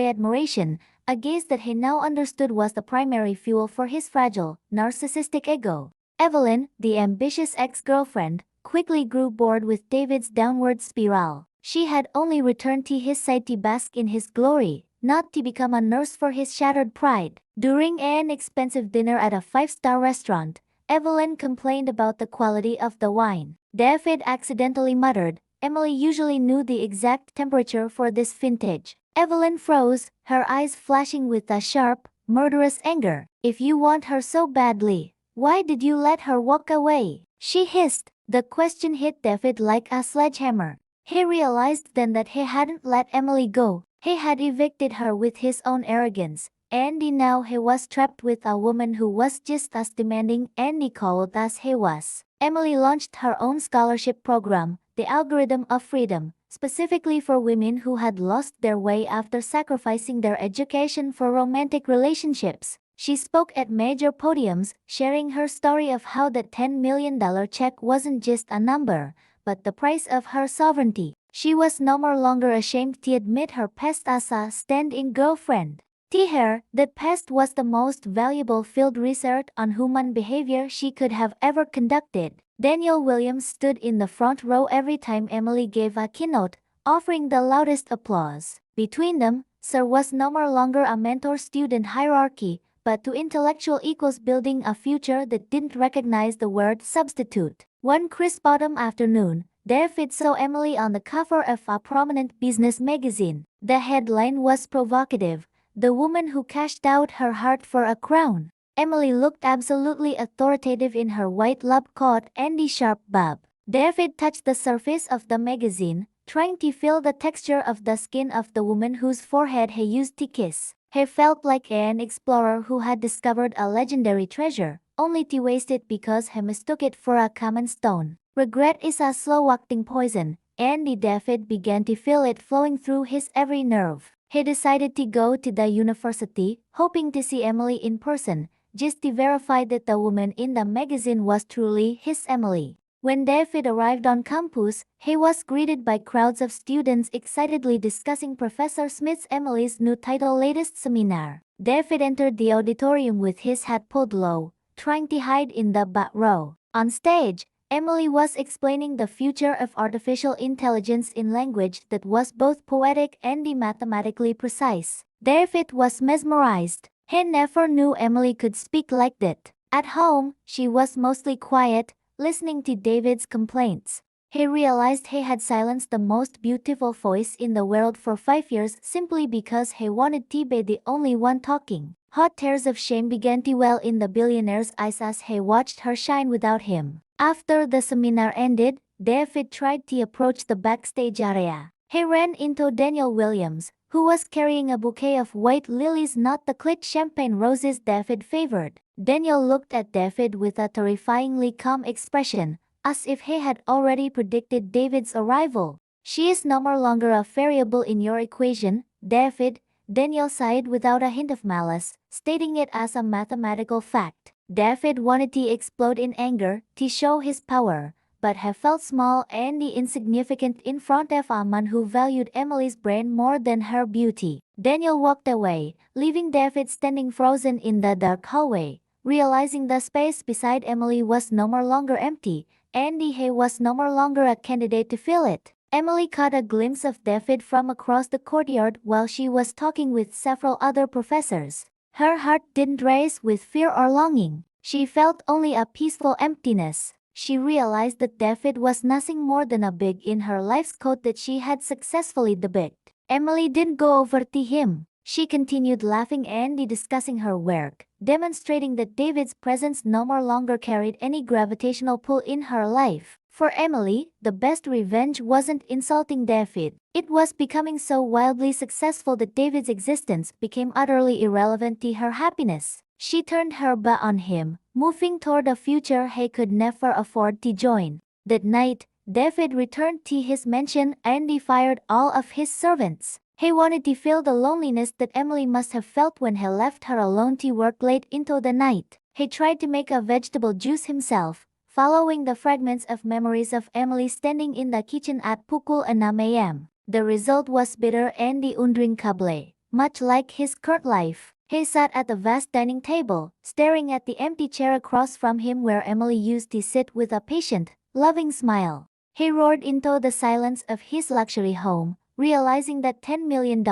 B: admiration, a gaze that he now understood was the primary fuel for his fragile, narcissistic ego. Evelyn, the ambitious ex-girlfriend, quickly grew bored with David's downward spiral. She had only returned to his side to bask in his glory, not to become a nurse for his shattered pride. During an expensive dinner at a 5-star restaurant, Evelyn complained about the quality of the wine. David accidentally muttered, "Emily usually knew the exact temperature for this vintage." Evelyn froze, her eyes flashing with a sharp, murderous anger. "If you want her so badly, why did you let her walk away?" she hissed. The question hit David like a sledgehammer. He realized then that he hadn't let Emily go. He had evicted her with his own arrogance, and now he was trapped with a woman who was just as demanding and cold as he was. Emily launched her own scholarship program, the Algorithm of Freedom, specifically for women who had lost their way after sacrificing their education for romantic relationships. She spoke at major podiums, sharing her story of how the $10 million check wasn't just a number, but the price of her sovereignty. She was no more longer ashamed to admit her past as a stand-in girlfriend. To her, that past was the most valuable field research on human behavior she could have ever conducted. Daniel Williams stood in the front row every time Emily gave a keynote, offering the loudest applause. Between them, there was no more longer a mentor-student hierarchy, but two intellectual equals building a future that didn't recognize the word substitute. One crisp autumn afternoon, David saw Emily on the cover of a prominent business magazine. The headline was provocative: "The woman who cashed out her heart for a crown." Emily looked absolutely authoritative in her white lab coat and the sharp bob. David touched the surface of the magazine, trying to feel the texture of the skin of the woman whose forehead he used to kiss. He felt like an explorer who had discovered a legendary treasure, only to waste it because he mistook it for a common stone. Regret is a slow-acting poison, and David began to feel it flowing through his every nerve. He decided to go to the university, hoping to see Emily in person, just to verify that the woman in the magazine was truly his Emily. When David arrived on campus, he was greeted by crowds of students excitedly discussing Professor Smith's Emily's new title latest seminar. David entered the auditorium with his hat pulled low, trying to hide in the back row. On stage, Emily was explaining the future of artificial intelligence in language that was both poetic and mathematically precise. David was mesmerized. He never knew Emily could speak like that. At home, she was mostly quiet, listening to David's complaints. He realized he had silenced the most beautiful voice in the world for 5 years simply because he wanted to be the only one talking. Hot tears of shame began to well in the billionaire's eyes as he watched her shine without him. After the seminar ended, David tried to approach the backstage area. He ran into Daniel Williams, who was carrying a bouquet of white lilies, not the clit champagne roses David favored. Daniel looked at David with a terrifyingly calm expression, as if he had already predicted David's arrival. "She is no more longer a variable in your equation, David," Daniel sighed without a hint of malice, stating it as a mathematical fact. David wanted to explode in anger, to show his power, but he felt small and insignificant in front of a man who valued Emily's brain more than her beauty. Daniel walked away, leaving David standing frozen in the dark hallway, realizing the space beside Emily was no more longer empty, and he was no more longer a candidate to fill it. Emily caught a glimpse of David from across the courtyard while she was talking with several other professors. Her heart didn't race with fear or longing. She felt only a peaceful emptiness. She realized that David was nothing more than a big in her life's coat that she had successfully debunked. Emily didn't go over to him. She continued laughing and discussing her work, demonstrating that David's presence no more longer carried any gravitational pull in her life. For Emily, the best revenge wasn't insulting David. It was becoming so wildly successful that David's existence became utterly irrelevant to her happiness. She turned her back on him, moving toward a future he could never afford to join. That night, David returned to his mansion and fired all of his servants. He wanted to feel the loneliness that Emily must have felt when he left her alone to work late into the night. He tried to make a vegetable juice himself, following the fragments of memories of Emily standing in the kitchen at pukul 6 a.m. The result was bitter and undrinkable, much like his current life. He sat at the vast dining table, staring at the empty chair across from him where Emily used to sit with a patient, loving smile. He roared into the silence of his luxury home, realizing that $10 million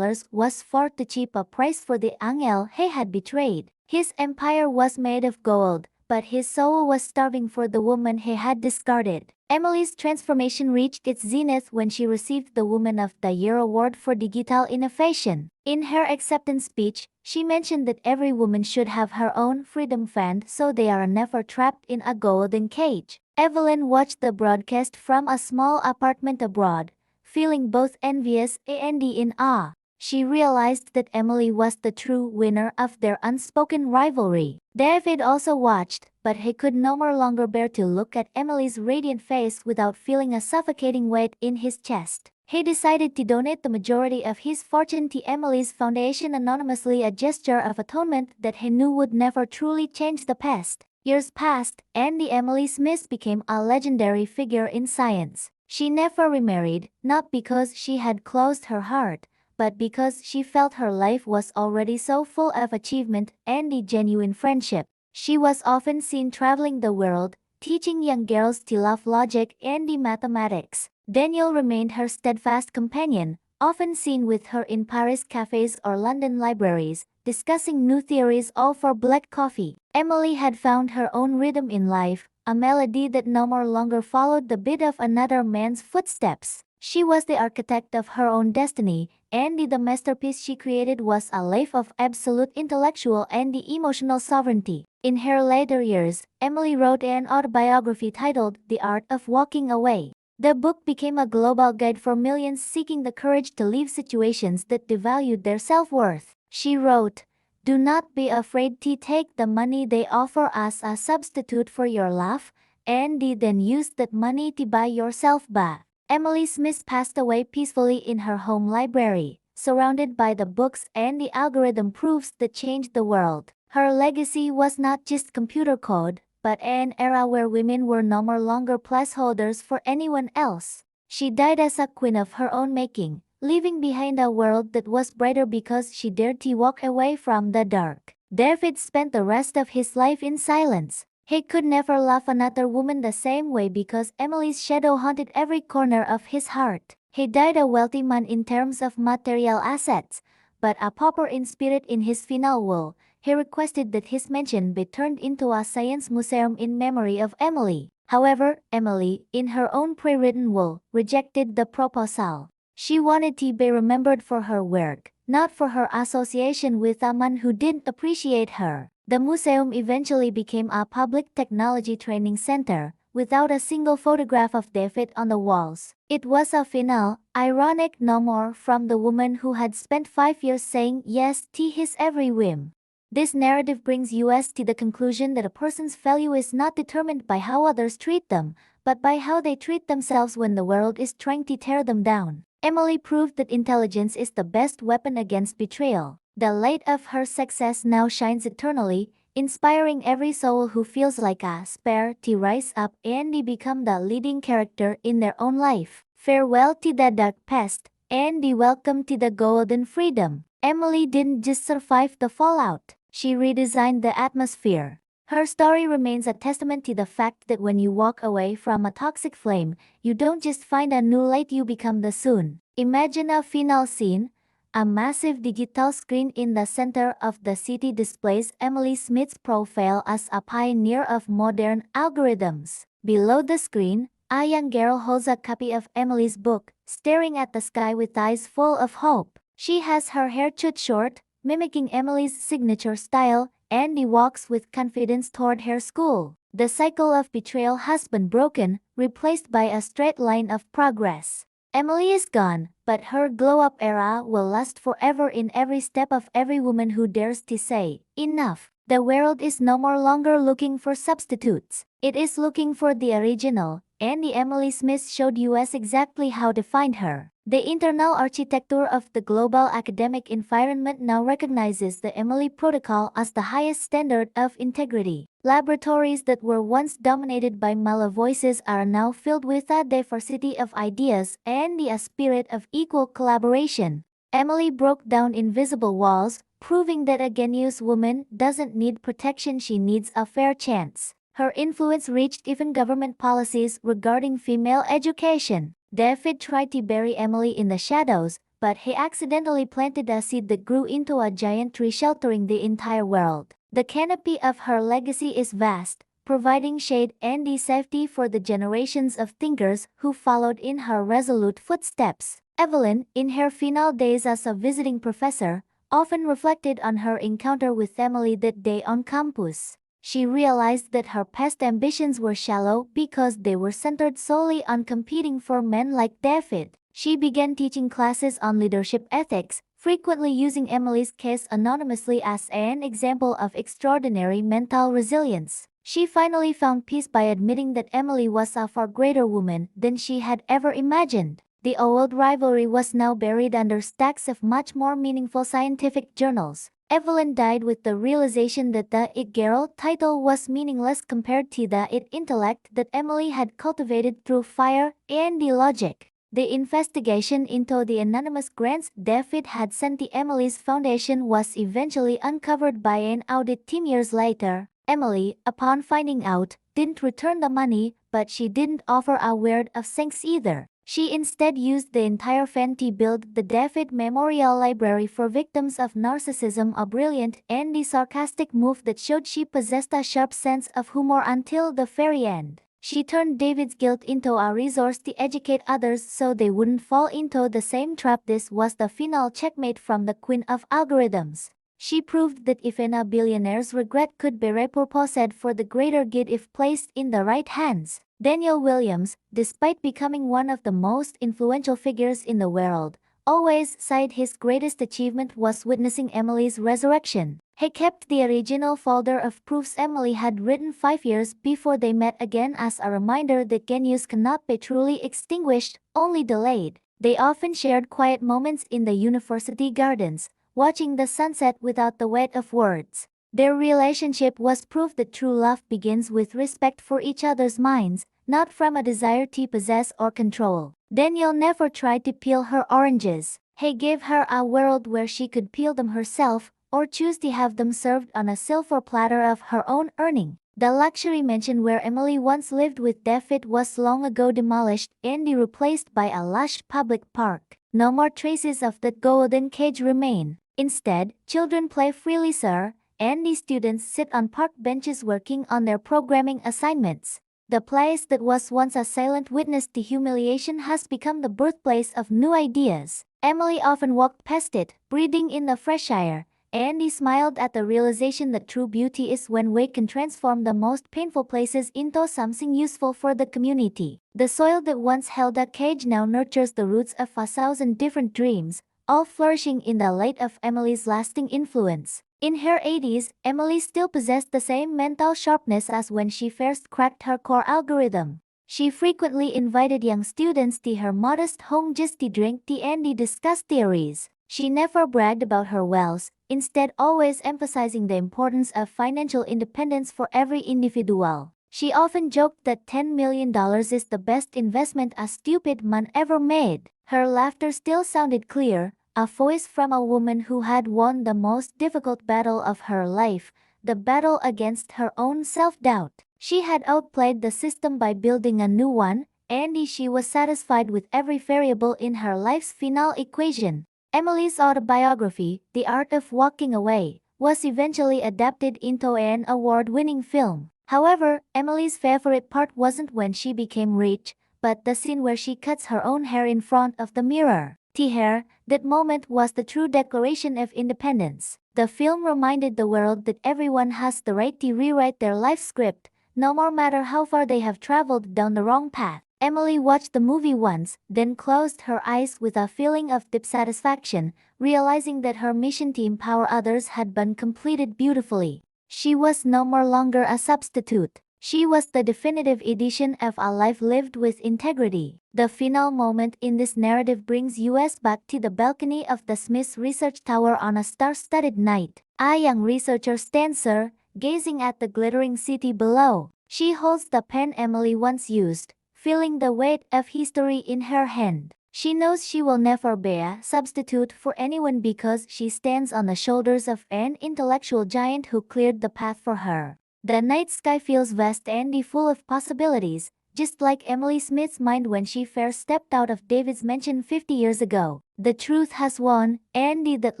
B: was far too cheap a price for the angel he had betrayed. His empire was made of gold, but his soul was starving for the woman he had discarded. Emily's transformation reached its zenith when she received the Woman of the Year award for digital innovation. In her acceptance speech, she mentioned that every woman should have her own freedom fund so they are never trapped in a golden cage. Evelyn watched the broadcast from a small apartment abroad, feeling both envious and in awe. She realized that Emily was the true winner of their unspoken rivalry. David also watched, but he could no longer bear to look at Emily's radiant face without feeling a suffocating weight in his chest. He decided to donate the majority of his fortune to Emily's foundation anonymously, a gesture of atonement that he knew would never truly change the past. Years passed, and Emily Smith became a legendary figure in science. She never remarried, not because she had closed her heart, but because she felt her life was already so full of achievement and genuine friendship. She was often seen traveling the world, teaching young girls to love logic and mathematics. Daniel remained her steadfast companion, often seen with her in Paris cafes or London libraries, discussing new theories all for black coffee. Emily had found her own rhythm in life, a melody that no more longer followed the beat of another man's footsteps. She was the architect of her own destiny, and the masterpiece she created was a life of absolute intellectual and emotional sovereignty. In her later years, Emily wrote an autobiography titled The Art of Walking Away. The book became a global guide for millions seeking the courage to leave situations that devalued their self-worth. She wrote, "Do not be afraid to take the money they offer as a substitute for your love, and then use that money to buy yourself back." Emily Smith passed away peacefully in her home library, surrounded by the books and the algorithm proofs that changed the world. Her legacy was not just computer code, but an era where women were no more longer placeholders for anyone else. She died as a queen of her own making, leaving behind a world that was brighter because she dared to walk away from the dark. David spent the rest of his life in silence. He could never love another woman the same way because Emily's shadow haunted every corner of his heart. He died a wealthy man in terms of material assets, but a pauper in spirit. In his final will, he requested that his mansion be turned into a science museum in memory of Emily. However, Emily, in her own pre-written will, rejected the proposal. She wanted to be remembered for her work, not for her association with a man who didn't appreciate her. The museum eventually became a public technology training center, without a single photograph of David on the walls. It was a final, ironic no more from the woman who had spent 5 years saying yes to his every whim. This narrative brings us to the conclusion that a person's value is not determined by how others treat them, but by how they treat themselves when the world is trying to tear them down. Emily proved that intelligence is the best weapon against betrayal. The light of her success now shines eternally, inspiring every soul who feels like a spare to rise up and become the leading character in their own life. Farewell to the dark past, and welcome to the golden freedom. Emily didn't just survive the fallout, she redesigned the atmosphere. Her story remains a testament to the fact that when you walk away from a toxic flame, you don't just find a new light, you become the sun. Imagine a final scene. A massive digital screen in the center of the city displays Emily Smith's profile as a pioneer of modern algorithms. Below the screen, a young girl holds a copy of Emily's book, staring at the sky with eyes full of hope. She has her hair cut short, mimicking Emily's signature style, and walks with confidence toward her school. The cycle of betrayal has been broken, replaced by a straight line of progress. Emily is gone, but her glow-up era will last forever in every step of every woman who dares to say, "Enough." The world is no more longer looking for substitutes. It is looking for the original, and Emily Smith showed us exactly how to find her. The internal architecture of the global academic environment now recognizes the Emily Protocol as the highest standard of integrity. Laboratories that were once dominated by male voices are now filled with a diversity of ideas and a spirit of equal collaboration. Emily broke down invisible walls, proving that a genius woman doesn't need protection, she needs a fair chance. Her influence reached even government policies regarding female education. David tried to bury Emily in the shadows, but he accidentally planted a seed that grew into a giant tree sheltering the entire world. The canopy of her legacy is vast, providing shade and safety for the generations of thinkers who followed in her resolute footsteps. Evelyn, in her final days as a visiting professor, often reflected on her encounter with Emily that day on campus. She realized that her past ambitions were shallow because they were centered solely on competing for men like David. She began teaching classes on leadership ethics, frequently using Emily's case anonymously as an example of extraordinary mental resilience. She finally found peace by admitting that Emily was a far greater woman than she had ever imagined. The old rivalry was now buried under stacks of much more meaningful scientific journals. Evelyn died with the realization that the It Girl title was meaningless compared to the It intellect that Emily had cultivated through fire and the logic. The investigation into the anonymous grants David had sent to Emily's foundation was eventually uncovered by an audit team years later. Emily, upon finding out, didn't return the money, but she didn't offer a word of thanks either. She instead used the entire fund to build the David Memorial Library for victims of narcissism, a brilliant and sarcastic move that showed she possessed a sharp sense of humor until the very end. She turned David's guilt into a resource to educate others so they wouldn't fall into the same trap. This was the final checkmate from the Queen of Algorithms. She proved that even a billionaire's regret could be repurposed for the greater good if placed in the right hands. Daniel Williams, despite becoming one of the most influential figures in the world, always said his greatest achievement was witnessing Emily's resurrection. He kept the original folder of proofs Emily had written 5 years before they met again as a reminder that genius cannot be truly extinguished, only delayed. They often shared quiet moments in the university gardens, watching the sunset without the weight of words. Their relationship was proof that true love begins with respect for each other's minds, not from a desire to possess or control. Danielle never tried to peel her oranges. He gave her a world where she could peel them herself, or choose to have them served on a silver platter of her own earning. The luxury mansion where Emily once lived with David was long ago demolished and replaced by a lush public park. No more traces of that golden cage remain. Instead, children play freely, sir, and the students sit on park benches working on their programming assignments. The place that was once a silent witness to humiliation has become the birthplace of new ideas. Emily often walked past it, breathing in the fresh air, and he smiled at the realization that true beauty is when we can transform the most painful places into something useful for the community. The soil that once held a cage now nurtures the roots of 1,000 different dreams, all flourishing in the light of Emily's lasting influence. In her 80s, Emily still possessed the same mental sharpness as when she first cracked her core algorithm. She frequently invited young students to her modest home just to drink tea and discuss theories. She never bragged about her wealth, instead always emphasizing the importance of financial independence for every individual. She often joked that $10 million is the best investment a stupid man ever made. Her laughter still sounded clear, a voice from a woman who had won the most difficult battle of her life, the battle against her own self-doubt. She had outplayed the system by building a new one, and she was satisfied with every variable in her life's final equation. Emily's autobiography, The Art of Walking Away, was eventually adapted into an award-winning film. However, Emily's favorite part wasn't when she became rich, but the scene where she cuts her own hair in front of the mirror. To her, that moment was the true declaration of independence. The film reminded the world that everyone has the right to rewrite their life script, no matter how far they have traveled down the wrong path. Emily watched the movie once, then closed her eyes with a feeling of deep satisfaction, realizing that her mission to empower others had been completed beautifully. She was no longer a substitute. She was the definitive edition of a life lived with integrity. The final moment in this narrative brings us back to the balcony of the Smith's Research Tower on a star-studded night. A young researcher stands there, gazing at the glittering city below. She holds the pen Emily once used, feeling the weight of history in her hand. She knows she will never be a substitute for anyone because she stands on the shoulders of an intellectual giant who cleared the path for her. The night sky feels vast and full of possibilities, just like Emily Smith's mind when she first stepped out of David's mansion 50 years ago. The truth has won, and that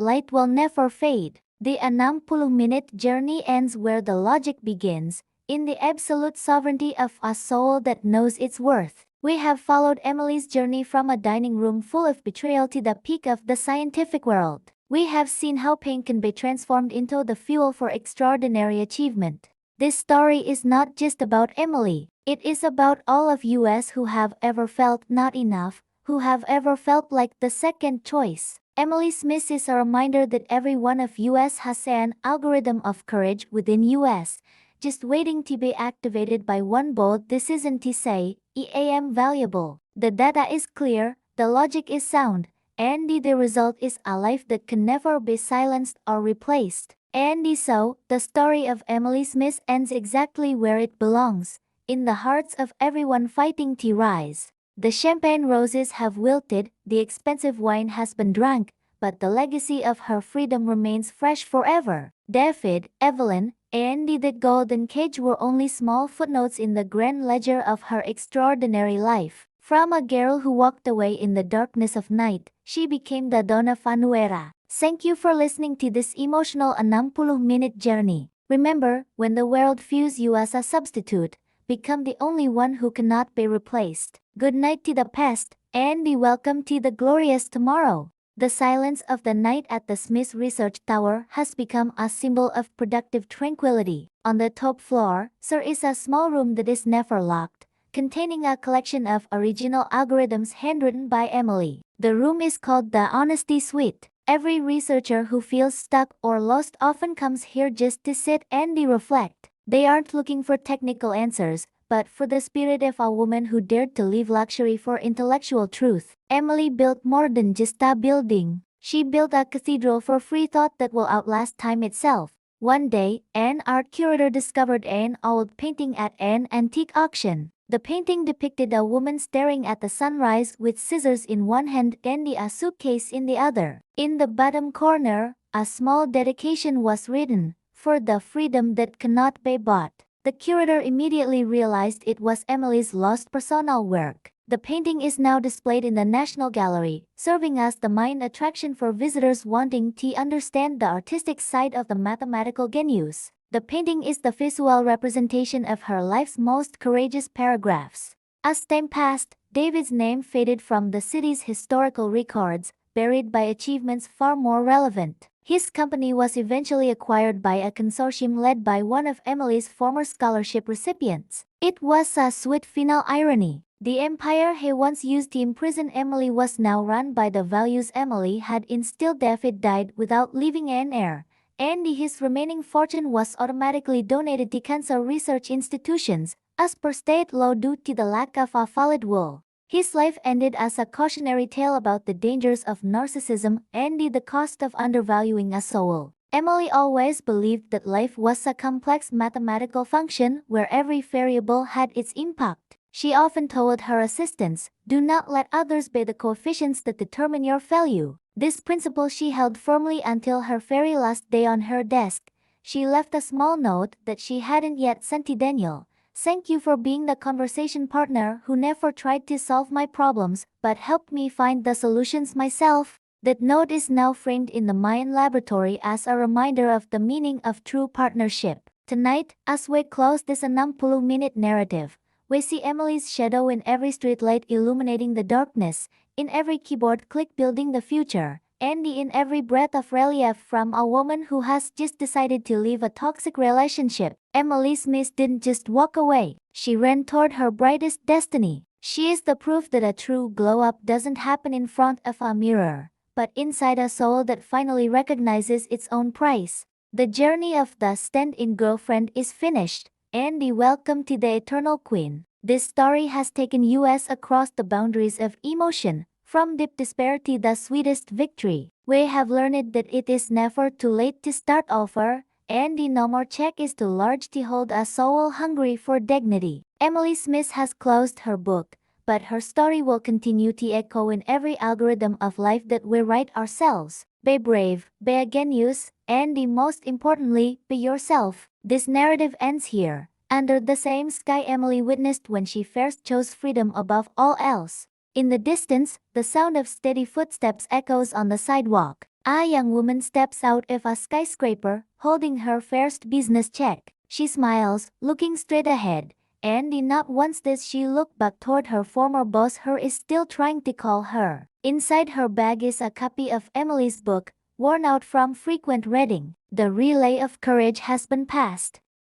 B: light will never fade. The 60-minute journey ends where the logic begins, in the absolute sovereignty of a soul that knows its worth. We have followed Emily's journey from a dining room full of betrayal to the peak of the scientific world. We have seen how pain can be transformed into the fuel for extraordinary achievement. This story is not just about Emily. It is about all of us who have ever felt not enough, who have ever felt like the second choice. Emily Smith is a reminder that every one of us has an algorithm of courage within us, just waiting to be activated by one bold decision to say, I am valuable. The data is clear, The logic is sound, and the result is a life that can never be silenced or replaced. And so, the story of Emily Smith ends exactly where it belongs, in the hearts of everyone fighting to rise. The champagne roses have wilted, the expensive wine has been drunk, but the legacy of her freedom remains fresh forever. David, Evelyn, and the golden cage were only small footnotes in the grand ledger of her extraordinary life. From a girl who walked away in the darkness of night, she became the Donna Fanuera. Thank you for listening to this emotional 60-minute journey. Remember, when the world views you as a substitute, become the only one who cannot be replaced. Good night to the past, and welcome to the glorious tomorrow. The silence of the night at the Smith Research Tower has become a symbol of productive tranquility. On the top floor, there is a small room that is never locked, containing a collection of original algorithms handwritten by Emily. The room is called the Honesty Suite. Every researcher who feels stuck or lost often comes here just to sit and reflect. They aren't looking for technical answers, but for the spirit of a woman who dared to leave luxury for intellectual truth. Emily built more than just a building. She built a cathedral for free thought that will outlast time itself. One day, an art curator discovered an old painting at an antique auction. The painting depicted a woman staring at the sunrise with scissors in one hand and a suitcase in the other. In the bottom corner, a small dedication was written, "For the freedom that cannot be bought." The curator immediately realized it was Emily's lost personal work. The painting is now displayed in the National Gallery, serving as the main attraction for visitors wanting to understand the artistic side of the mathematical genius. The painting is the visual representation of her life's most courageous paragraphs. As time passed, David's name faded from the city's historical records, buried by achievements far more relevant. His company was eventually acquired by a consortium led by one of Emily's former scholarship recipients. It was a sweet final irony. The empire he once used to imprison Emily was now run by the values Emily had instilled. David died without leaving an heir, and his remaining fortune was automatically donated to cancer research institutions, as per state law due to the lack of a valid will. His life ended as a cautionary tale about the dangers of narcissism and the cost of undervaluing a soul. Emily always believed that life was a complex mathematical function where every variable had its impact. She often told her assistants, "Do not let others be the coefficients that determine your value." This principle she held firmly until her very last day on her desk. She left a small note that she hadn't yet sent to Daniel. "Thank you for being the conversation partner who never tried to solve my problems, but helped me find the solutions myself." That note is now framed in the Mayan laboratory as a reminder of the meaning of true partnership. Tonight, as we close this 60-minute narrative, we see Emily's shadow in every streetlight illuminating the darkness, in every keyboard click building the future, and in every breath of relief from a woman who has just decided to leave a toxic relationship. Emily Smith didn't just walk away, she ran toward her brightest destiny. She is the proof that a true glow-up doesn't happen in front of a mirror, but inside a soul that finally recognizes its own price. The journey of the stand-in girlfriend is finished, and welcome to the Eternal Queen. This story has taken us across the boundaries of emotion, from deep despair to the sweetest victory. We have learned that it is never too late to start over, and no more check is too large to hold a soul hungry for dignity. Emily Smith has closed her book, but her story will continue to echo in every algorithm of life that we write ourselves. Be brave, be a genius, and most importantly, be yourself. This narrative ends here, under the same sky Emily witnessed when she first chose freedom above all else. In the distance, the sound of steady footsteps echoes on the sidewalk. A young woman steps out of a skyscraper, holding her first business check. She smiles, looking straight ahead, and not once does she look back toward her former boss who is still trying to call her. Inside her bag is a copy of Emily's book, worn out from frequent reading. The relay of courage has been passed.